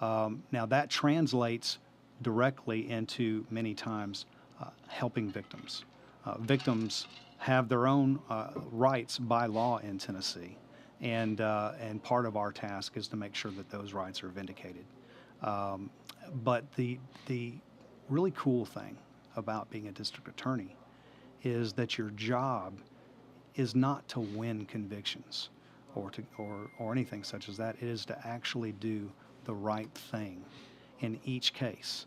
Now that translates directly into many times helping victims. Victims have their own rights by law in Tennessee, and part of our task is to make sure that those rights are vindicated. But the really cool thing about being a district attorney is that your job is not to win convictions or anything such as that. It is to actually do the right thing in each case,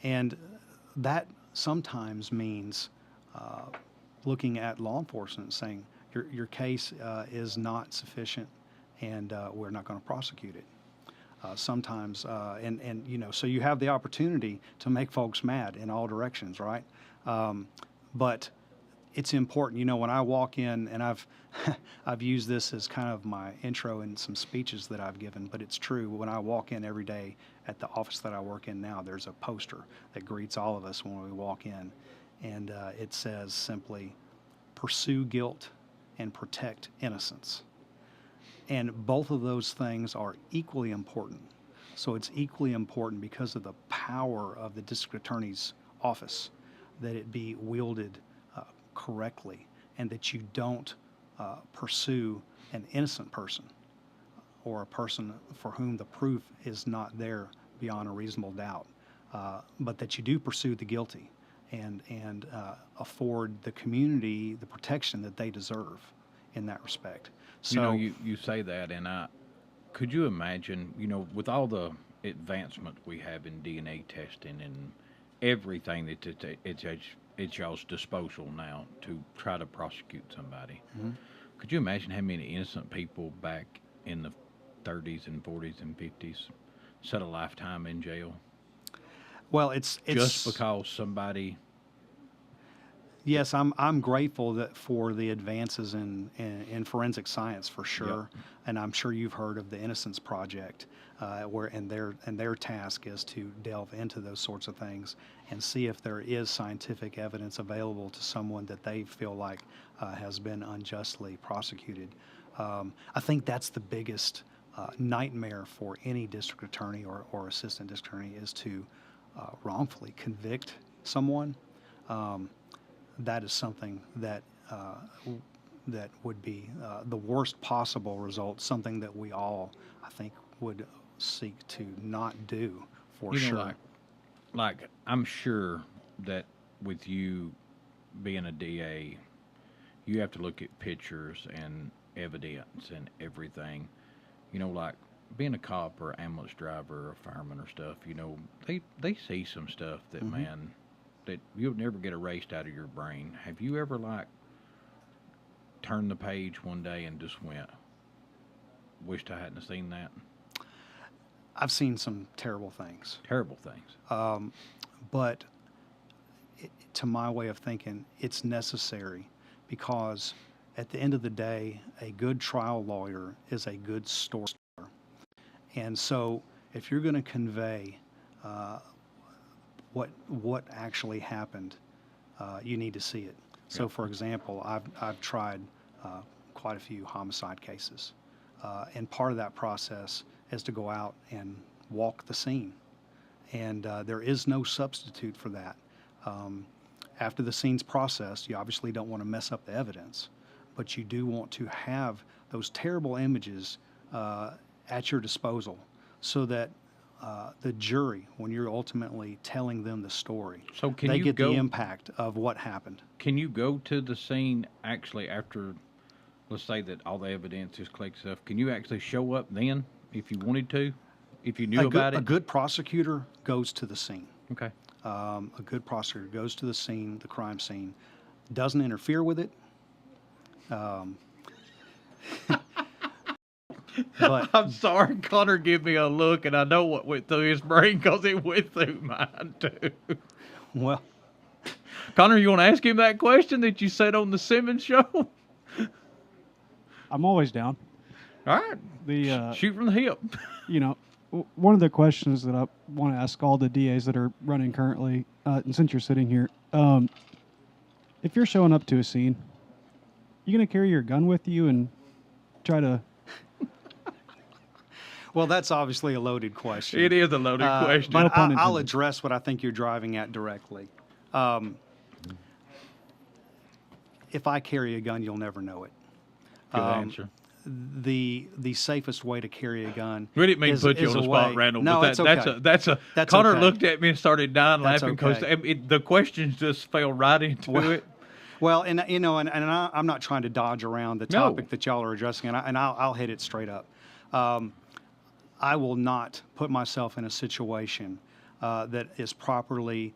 and that sometimes means looking at law enforcement and saying your case is not sufficient, and we're not going to prosecute it. Sometimes, so you have the opportunity to make folks mad in all directions, right? But it's important. When I walk in, and I've used this as kind of my intro in some speeches that I've given, but it's true. When I walk in every day at the office that I work in now, there's a poster that greets all of us when we walk in, and it says simply, "Pursue guilt and protect innocence." And both of those things are equally important. So it's equally important because of the power of the district attorney's office that it be wielded correctly, and that you don't pursue an innocent person or a person for whom the proof is not there beyond a reasonable doubt, but that you do pursue the guilty. and afford the community the protection that they deserve in that respect. So you say that, and could you imagine, with all the advancement we have in DNA testing and everything that it's y'all's disposal now to try to prosecute somebody. Mhm. Could you imagine how many innocent people back in the 30s and 40s and 50s set a lifetime in jail well, it's just because somebody? Yes, I'm grateful that for the advances in forensic science for sure, and I'm sure you've heard of the Innocence Project, where and their task is to delve into those sorts of things and see if there is scientific evidence available to someone that they feel like has been unjustly prosecuted. I think that's the biggest nightmare for any district attorney or assistant district attorney is to wrongfully convict someone. That is something that that would be the worst possible result. Something that we all, I think, would seek to not do for sure. Like I'm sure that with you being a DA, you have to look at pictures and evidence and everything. Like being a cop or ambulance driver or fireman or stuff. They see some stuff that man. That you'll never get erased out of your brain. Have you ever turned the page one day and just went, wished I hadn't seen that? I've seen some terrible things. Terrible things. But to my way of thinking, it's necessary because at the end of the day, a good trial lawyer is a good storyteller. And so if you're going to convey what actually happened, you need to see it. So, for example, I've tried quite a few homicide cases, and part of that process is to go out and walk the scene, and there is no substitute for that. After the scene's processed, you obviously don't want to mess up the evidence, but you do want to have those terrible images at your disposal so that the jury, when you're ultimately telling them the story, so they get the impact of what happened. Can you go to the scene actually after, let's say that all the evidence is collected stuff, can you actually show up then if you wanted to, if you knew about it? A good prosecutor goes to the scene. Okay. A good prosecutor goes to the scene, the crime scene, doesn't interfere with it. But I'm sorry, Connor gave me a look, and I know what went through his brain because it went through mine too. Well, Connor, you want to ask him that question that you said on the Simmons show? I'm always down. All right. Shoot from the hip. One of the questions that I want to ask all the DAs that are running currently, and since you're sitting here, if you're showing up to a scene, you going to carry your gun with you and try to... Well, that's obviously a loaded question. It is a loaded question. But I'll address what I think you're driving at directly. If I carry a gun, you'll never know it. Good answer. The safest way to carry a gun. We didn't mean to put you on the spot, Randall. No, but that's okay. Connor okay. looked at me and started dying That's laughing because okay. the questions just fell right into it. Well, and I'm not trying to dodge around the topic that y'all are addressing, and I'll hit it straight up. I will not put myself in a situation that is properly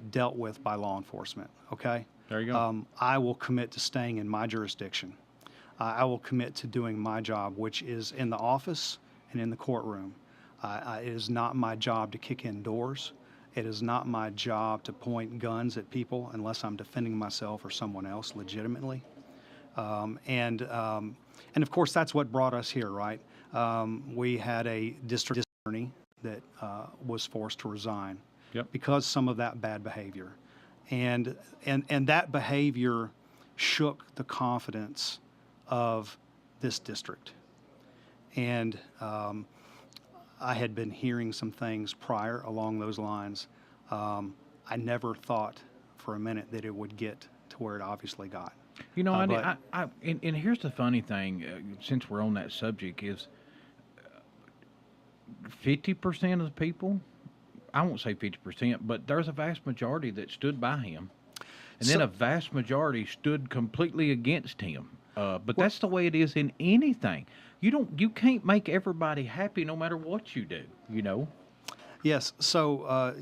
dealt with by law enforcement. Okay. There you go. I will commit to staying in my jurisdiction. I will commit to doing my job, which is in the office and in the courtroom. It is not my job to kick in doors. It is not my job to point guns at people unless I'm defending myself or someone else legitimately. And of course, that's what brought us here, right? We had a district attorney that was forced to resign because some of that bad behavior. And that behavior shook the confidence of this district. And I had been hearing some things prior along those lines. I never thought for a minute that it would get to where it obviously got. And here's the funny thing, since we're on that subject, is 50% of the people I won't say 50%, but there's a vast majority that stood by him, and So- then a vast majority stood completely against him. But that's the way it is in anything. You can't make everybody happy no matter what you do. Yes. So,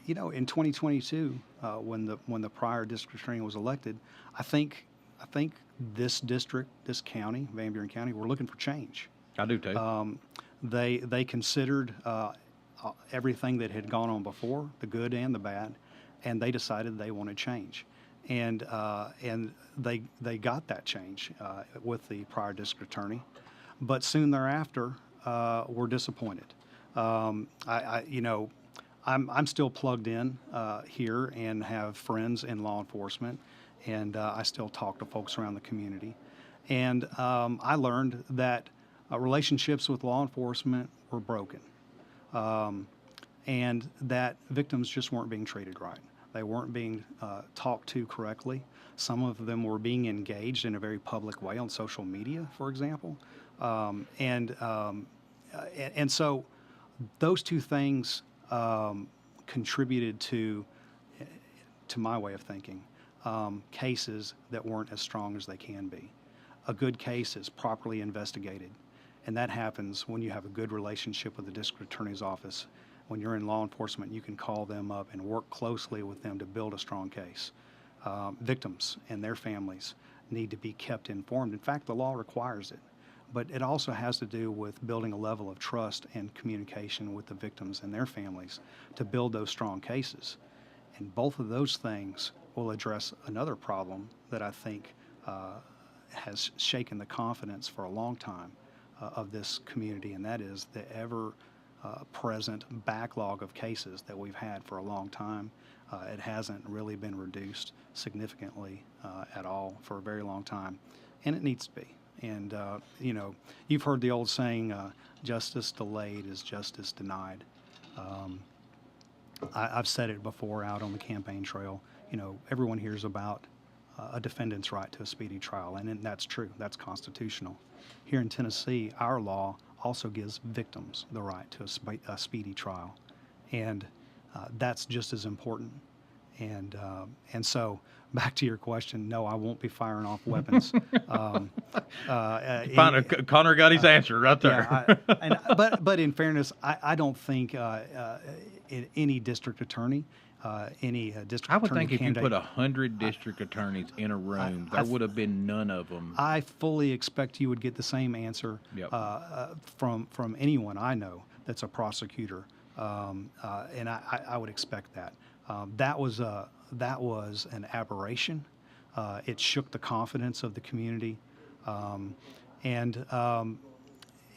in 2022, when the prior district attorney was elected, I think this district, this county, Van Buren County, we're looking for change. I do too. They considered everything that had gone on before, the good and the bad, and they decided they wanted change, and they got that change with the prior district attorney, but soon thereafter were disappointed. I'm still plugged in here and have friends in law enforcement, and I still talk to folks around the community. And I learned that relationships with law enforcement were broken, and that victims just weren't being treated right. They weren't being talked to correctly. Some of them were being engaged in a very public way on social media, for example, and so those two things contributed to my way of thinking, cases that weren't as strong as they can be. A good case is properly investigated, and that happens when you have a good relationship with the district attorney's office. When you're in law enforcement, you can call them up and work closely with them to build a strong case. Victims and their families need to be kept informed. In fact, the law requires it. But it also has to do with building a level of trust and communication with the victims and their families to build those strong cases. And both of those things will address another problem that I think has shaken the confidence for a long time of this community, and that is the ever-present backlog of cases that we've had for a long time. It hasn't really been reduced significantly at all for a very long time, and it needs to be. And, you've heard the old saying, justice delayed is justice denied. I've said it before out on the campaign trail. Everyone hears about a defendant's right to a speedy trial, and that's true. That's constitutional. Here in Tennessee, our law also gives victims the right to a speedy trial, and that's just as important. And so, back to your question, no, I won't be firing off weapons. Connor got his answer right there. Yeah, but in fairness, I don't think any district attorney, any district I would attorney think if you candidate, put 100 district attorneys in a room, there would have been none of them. I fully expect you would get the same answer Yep. From anyone I know that's a prosecutor, and I would expect that. That was an aberration. It shook the confidence of the community, and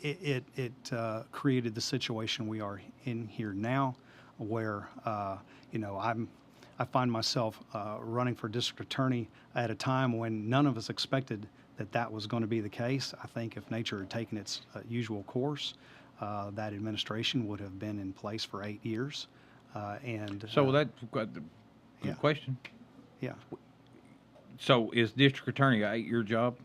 it created the situation we are in here now, where I find myself running for district attorney at a time when none of us expected that was going to be the case. I think if nature had taken its usual course, that administration would have been in place for 8 years. So that's got the yeah. question. Yeah, So is district attorney an 8-year job?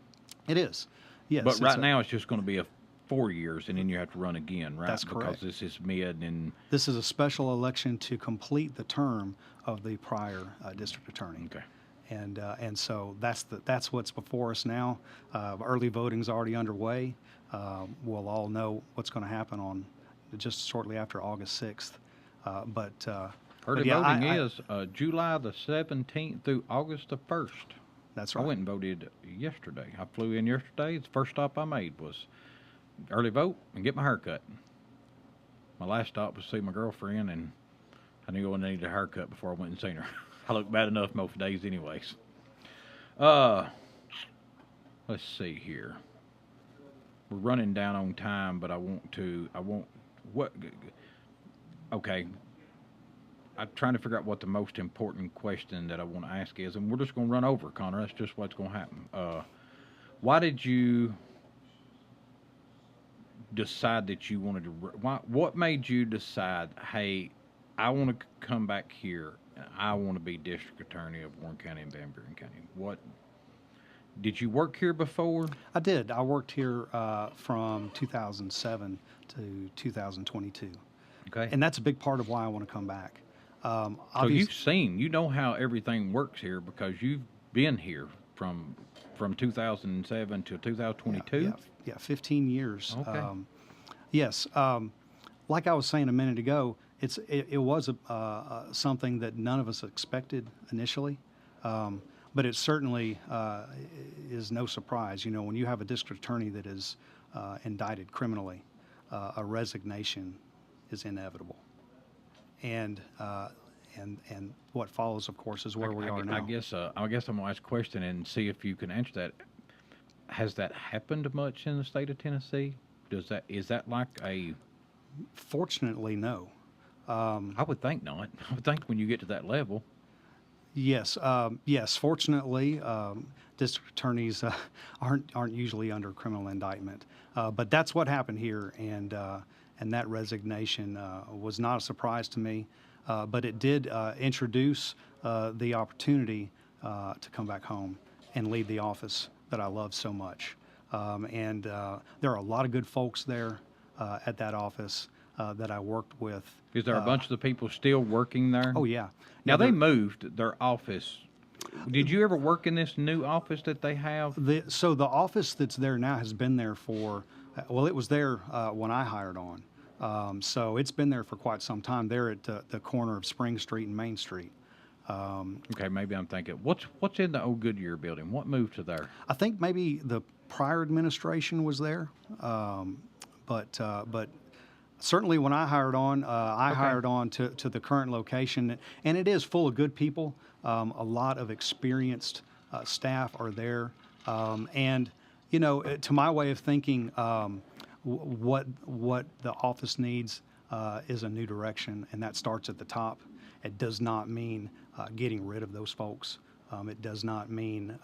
it is. Yes, But right now it's just going to be a 4 years, and then you have to run again, right? That's correct. Because this is mid and this is a special election to complete the term of the prior district attorney. okay. And so that's what's before us now. Early voting's already underway. We'll all know what's going to happen on just shortly after August 6th. Early voting is July the 17th through August the 1st. That's I right. went and voted yesterday. I flew in yesterday. The first stop I made was early vote and get my hair cut. My last stop was see my girlfriend, and I knew I needed a haircut before I went and seen her. I look bad enough most days anyways. Let's see here. We're running down on time, but okay. I'm trying to figure out what the most important question that I want to ask is, and we're just going to run over, Connor. That's just what's going to happen. Why did you decide that you wanted to? What made you decide? Hey, I want to come back here. I want to be district attorney of Warren County and Van Buren County. What did you work here before? I did. I worked here from 2007 to 2022. Okay. And that's a big part of why I want to come back. So you know how everything works here because you've been here from 2007 to 2022. Yeah, 15 years. Okay. Yes, like I was saying a minute ago, it was something that none of us expected initially, but it certainly is no surprise. You know, when you have a district attorney that is indicted criminally, a resignation is inevitable, and what follows, of course, is where we are now. I guess I'm gonna ask a question and see if you can answer that. Has that happened much in the state of Tennessee? Is that like a? Fortunately, no. I would think not. I would think when you get to that level. Yes, yes. Fortunately, district attorneys aren't usually under criminal indictment, but that's what happened here, and that resignation was not a surprise to me, but it did introduce the opportunity to come back home and lead the office that I love so much. And there are a lot of good folks there at that office that I worked with. Is there a bunch of the people still working there? Oh yeah. Now Yeah, they moved their office. Did you ever work in this new office that they have? So the office that's there now has been there for, well, it was there when I hired on. So it's been there for quite some time. There at the corner of Spring Street and Main Street. Okay, maybe I'm thinking. What's in the old Goodyear building? What moved to there? I think maybe the prior administration was there, but certainly when I hired on, I hired on to the current location, and it is full of good people. A lot of experienced staff are there, and you know, to my way of thinking, what the office needs is a new direction, and that starts at the top. It does not mean getting rid of those folks. It does not mean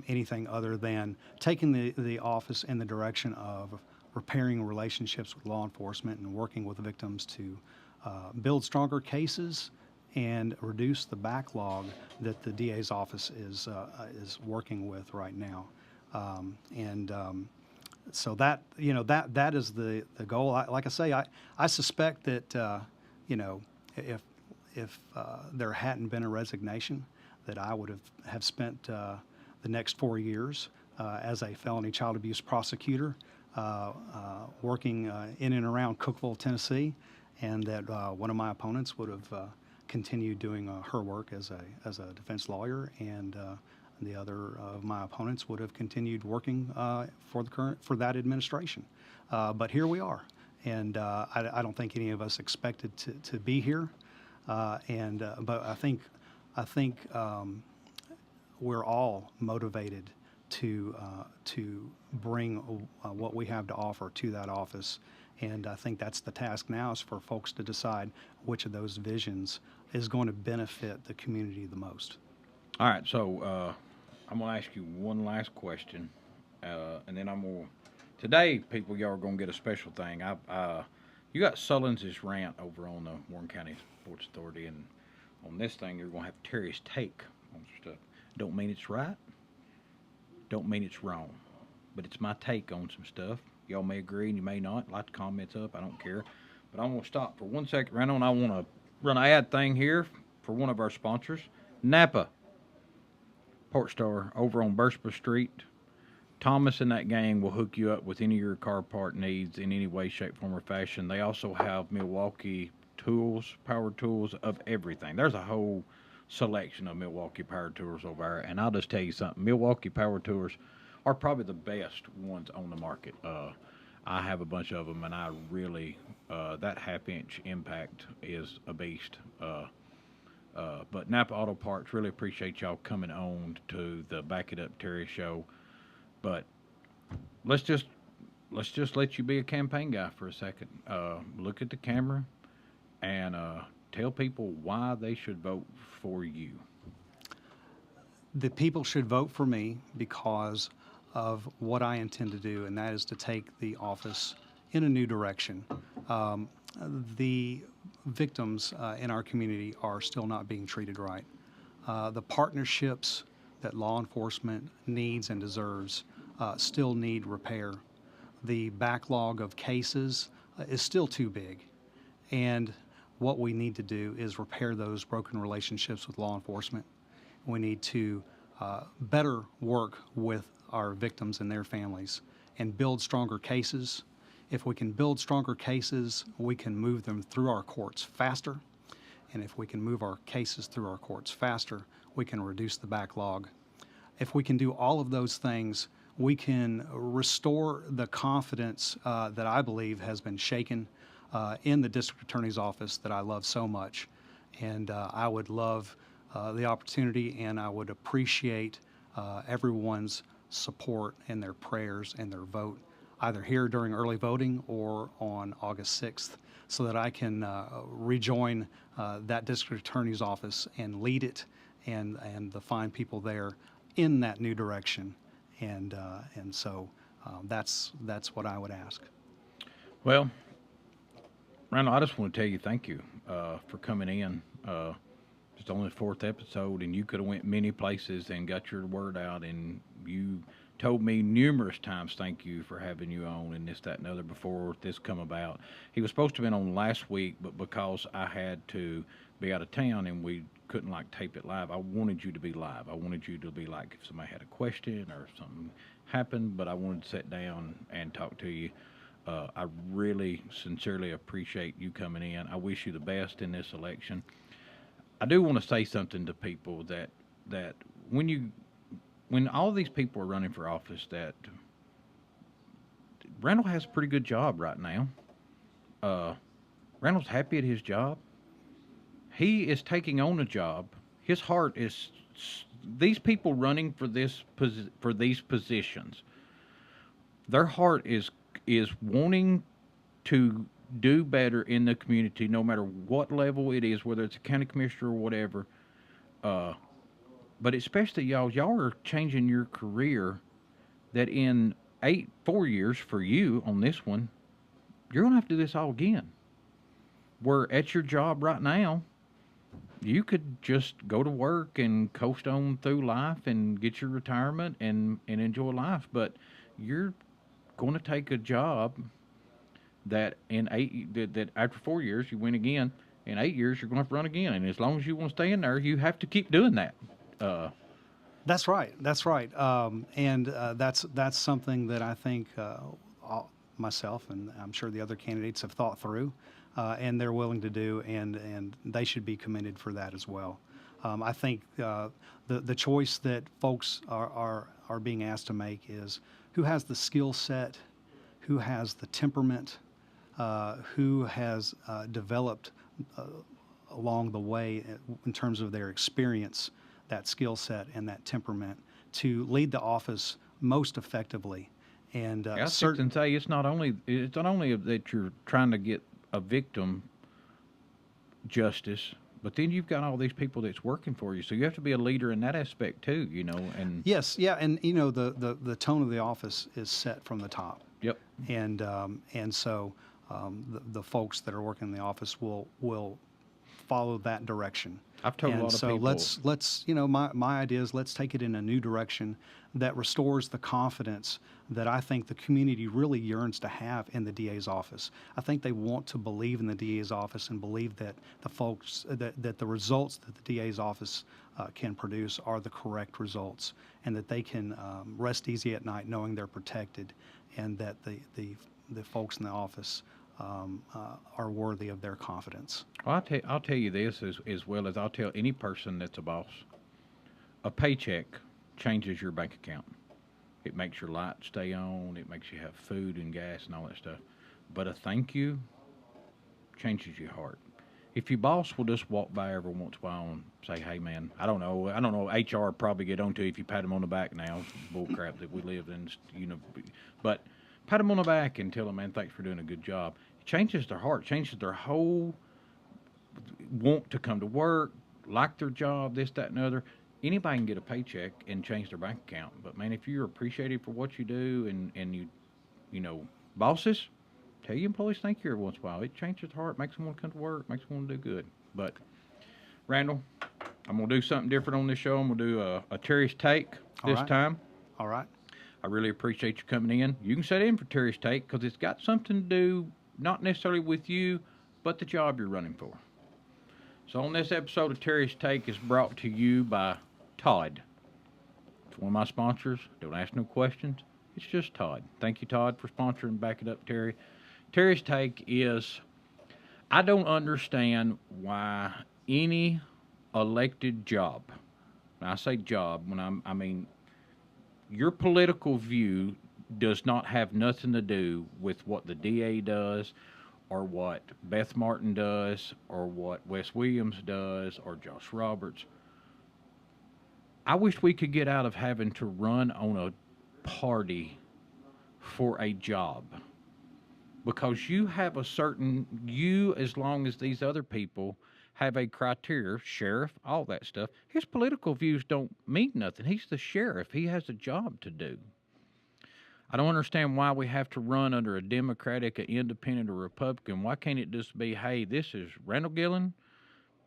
anything other than taking the office in the direction of repairing relationships with law enforcement and working with victims to build stronger cases and reduce the backlog that the DA's office is working with right now. So that, you know, that is the goal. Like I say, I suspect that you know, if there hadn't been a resignation, that I would have spent the next 4 years as a felony child abuse prosecutor, working in and around Cookeville, Tennessee, and that one of my opponents would have continued doing her work as a defense lawyer, and the other of my opponents would have continued working for that administration. But here we are, and I don't think any of us expected to be here, but I think we're all motivated to bring what we have to offer to that office, and I think that's the task now, is for folks to decide which of those visions is going to benefit the community the most. All right, so I'm going to ask you one last question, and then I'm going to... Today, people, y'all are going to get a special thing. You got Sullins' rant over on the Warren County Sports Authority, and on this thing, you're going to have Terry's take on stuff. Don't mean it's right. Don't mean it's wrong. But it's my take on some stuff. Y'all may agree and you may not. Like the comments up. I don't care. But I'm going to stop for 1 second, Randall, and I want to run an ad thing here for one of our sponsors, Napa Port Star over on Burspah Street. Thomas and that gang will hook you up with any of your car part needs in any way, shape, form, or fashion. They also have Milwaukee tools, power tools of everything. There's a whole selection of Milwaukee power tools over there. And I'll just tell you something. Milwaukee power tools are probably the best ones on the market. I have a bunch of them, and I really, that half-inch impact is a beast. But Napa Auto Parts, really appreciate y'all coming on to the Back It Up Terry show. But let's just let you be a campaign guy for a second. Look at the camera and tell people why they should vote for you. The people should vote for me because of what I intend to do, and that is to take the office in a new direction. The victims in our community are still not being treated right. The partnerships that law enforcement needs and deserves still need repair. The backlog of cases is still too big. And what we need to do is repair those broken relationships with law enforcement. We need to better work with our victims and their families and build stronger cases. If we can build stronger cases, we can move them through our courts faster. And if we can move our cases through our courts faster, we can reduce the backlog. If we can do all of those things, we can restore the confidence that I believe has been shaken in the district attorney's office that I love so much. And I would love the opportunity, and I would appreciate everyone's support and their prayers and their vote, either here during early voting or on August 6th, so that I can rejoin that district attorney's office and lead it, and the fine people there in that new direction. And so that's what I would ask. Well, Randall, I just want to tell you thank you for coming in. It's only the 4th episode, and you could have went many places and got your word out, and you told me numerous times thank you for having you on and this, that, and other before this come about. He was supposed to have been on last week, but because I had to be out of town and we couldn't tape it live, I wanted you to be live. I wanted you to be if somebody had a question or something happened, but I wanted to sit down and talk to you. I really sincerely appreciate you coming in. I wish you the best in this election. I do want to say something to people that when all these people are running for office, that Randall has a pretty good job right now. Randall's happy at his job. He is taking on a job. His heart is these people running for these positions. Their heart is wanting to do better in the community, no matter what level it is, whether it's a county commissioner or whatever. But especially y'all are changing your career, that in 4 years for you on this one, you're going to have to do this all again. Where at your job right now, you could just go to work and coast on through life and get your retirement and enjoy life. But you're going to take a job that that after 4 years you win again. In 8 years you're going to have to run again, and as long as you want to stay in there, you have to keep doing that. That's right. And that's something that I think myself and I'm sure the other candidates have thought through, and they're willing to do, and they should be commended for that as well. I think the choice that folks are being asked to make is who has the skill set, who has the temperament, who has developed along the way in terms of their experience, that skill set and that temperament to lead the office most effectively. And I can say it's not only that you're trying to get a victim justice, but then you've got all these people that's working for you, so you have to be a leader in that aspect too, And yes, yeah, and the tone of the office is set from the top. Yep. And so the folks that are working in the office will follow that direction. I've told a lot of people. So let's my idea is let's take it in a new direction that restores the confidence that I think the community really yearns to have in the DA's office. I think they want to believe in the DA's office and believe that the folks that the results that the DA's office can produce are the correct results, and that they can rest easy at night knowing they're protected, and that the folks in the office are worthy of their confidence. Well, I'll tell you this as well as I'll tell any person that's a boss. A paycheck changes your bank account. It makes your lights stay on. It makes you have food and gas and all that stuff. But a thank you changes your heart. If your boss will just walk by every once in a while and say, "Hey, man, I don't know. HR probably get on to you if you pat them on the back now. Bull crap that we live in, But pat them on the back and tell them, man, thanks for doing a good job. It changes their heart, changes their whole want to come to work, like their job, this, that, and the other. Anybody can get a paycheck and change their bank account. But, man, if you're appreciated for what you do and you bosses, tell your employees thank you every once in a while. It changes their heart, makes them want to come to work, makes them want to do good. But, Randall, I'm going to do something different on this show. I'm going to do a Terry's Take this time. All right. I really appreciate you coming in. You can set in for Terry's Take because it's got something to do, not necessarily with you, but the job you're running for. So on this episode of Terry's Take is brought to you by Todd. It's one of my sponsors. Don't ask no questions. It's just Todd. Thank you, Todd, for sponsoring. Back it up, Terry. Terry's Take is, I don't understand why any elected job, and I say job when I mean your political view does not have nothing to do with what the DA does or what Beth Martin does or what Wes Williams does or Josh Roberts. I wish we could get out of having to run on a party for a job, because you have a certain, you, as long as these other people have a criteria, sheriff, all that stuff. His political views don't mean nothing. He's the sheriff. He has a job to do. I don't understand why we have to run under a Democratic, an Independent, or Republican. Why can't it just be, hey, this is Randal Gilliam,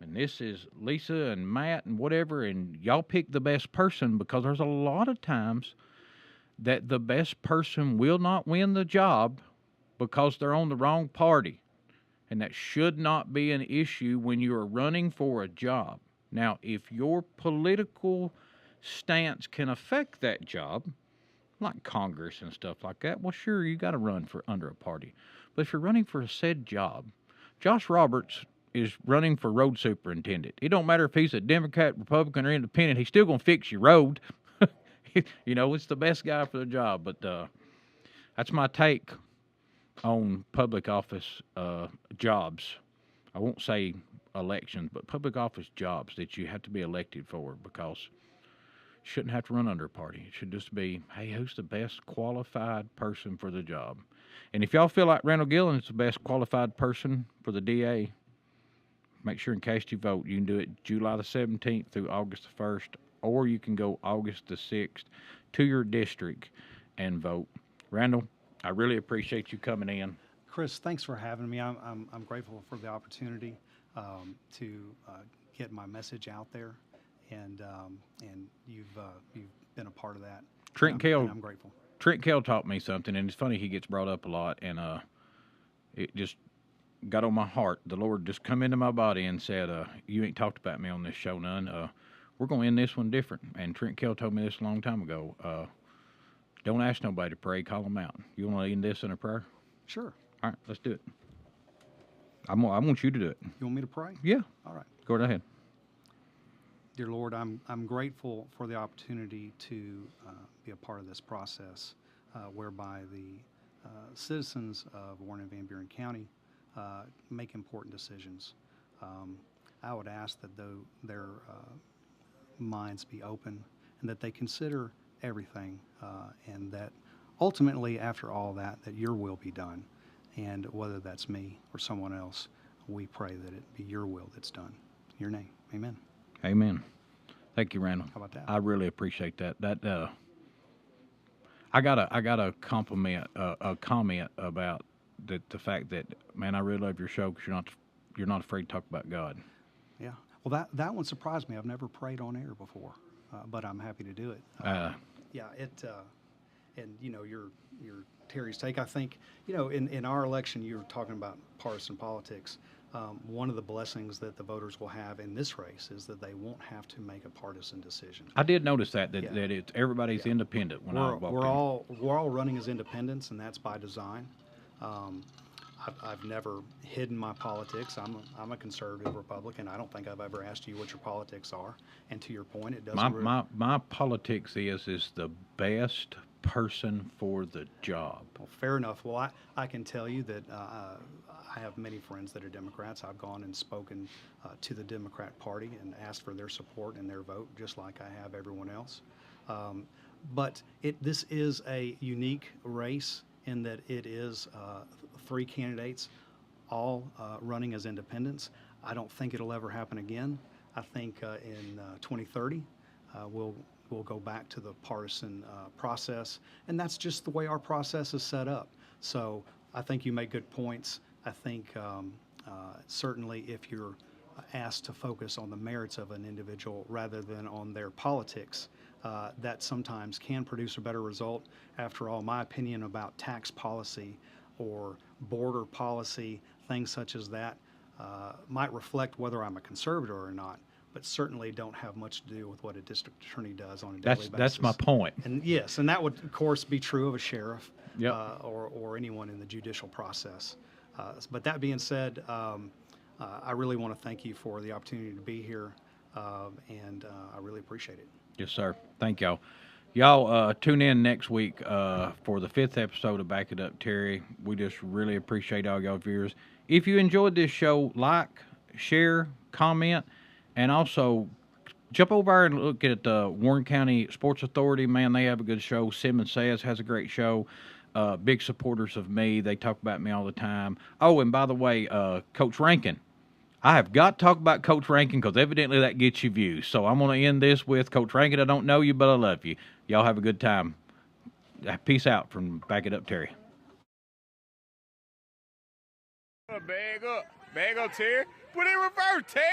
and this is Lisa and Matt and whatever, and y'all pick the best person, because there's a lot of times that the best person will not win the job because they're on the wrong party. And that should not be an issue when you are running for a job. Now, if your political stance can affect that job, like Congress and stuff like that, well, sure, you got to run for under a party. But if you're running for a said job, Josh Roberts is running for road superintendent. It don't matter if he's a Democrat, Republican, or Independent. He's still going to fix your road. You know, it's the best guy for the job. But that's my take on public office jobs. I won't say elections, but public office jobs that you have to be elected for, because you shouldn't have to run under a party. It should just be, hey, who's the best qualified person for the job? And if y'all feel like Randal Gilliam is the best qualified person for the DA, make sure and cast your vote. You can do it July the 17th through August the 1st, or you can go August the 6th to your district and vote. Randal, I really appreciate you coming in. Chris, thanks for having me. I'm grateful for the opportunity to get my message out there, and you've been a part of that. Trent Kell, and I'm grateful. Trent Kell taught me something, and it's funny he gets brought up a lot, and it just got on my heart. The Lord just come into my body and said, "You ain't talked about me on this show none. We're going to end this one different." And Trent Kell told me this a long time ago. Don't ask nobody to pray, call them out. You want to end this in a prayer? Sure. All right, let's do it. I want you to do it. You want me to pray? Yeah. All right. Go right ahead. Dear Lord, I'm grateful for the opportunity to be a part of this process, whereby the citizens of Warren and Van Buren County make important decisions. I would ask that their minds be open and that they consider everything, and that ultimately, after all that your will be done. And whether that's me or someone else, we pray that it be your will that's done. In your name, amen. Amen. Thank you, Randal. How about that? I really appreciate that. I got a compliment, a comment about the fact that, man, I really love your show because you're not afraid to talk about God. Yeah. Well, that one surprised me. I've never prayed on air before, but I'm happy to do it. Yeah. And your Terry's Take. I think in our election, you were talking about partisan politics. One of the blessings that the voters will have in this race is that they won't have to make a partisan decision. I did notice that Yeah. it's everybody's independent when I walked in. We're all running as independents, and that's by design. I've never hidden my politics. I'm a conservative Republican. I don't think I've ever asked you what your politics are. And to your point, it doesn't. My politics is the best person for the job. Well, fair enough. Well, I can tell you that I have many friends that are Democrats. I've gone and spoken to the Democrat Party and asked for their support and their vote, just like I have everyone else. But this is a unique race in that it is three candidates all running as independents. I don't think it'll ever happen again. I think in 2030 we'll go back to the partisan process, and that's just the way our process is set up. So I think you make good points. I think certainly if you're asked to focus on the merits of an individual rather than on their politics, that sometimes can produce a better result. After all, my opinion about tax policy or border policy, things such as that, might reflect whether I'm a conservative or not, but certainly don't have much to do with what a district attorney does on a daily basis. That's my point. And yes, and that would, of course, be true of a sheriff Yep. or anyone in the judicial process. But that being said, I really want to thank you for the opportunity to be here, and I really appreciate it. Yes, sir. Thank y'all. Y'all tune in next week for the 5th episode of Back It Up, Terry. We just really appreciate all y'all viewers. If you enjoyed this show, like, share, comment, and also jump over there and look at the Warren County Sports Authority. Man, they have a good show. Simmons Says has a great show. Big supporters of me. They talk about me all the time. Oh, and by the way, Coach Rankin. I have got to talk about Coach Rankin because evidently that gets you views. So I'm going to end this with Coach Rankin. I don't know you, but I love you. Y'all have a good time. Peace out from Back It Up, Terry. Bag up, Terry. Put it in reverse, Terry.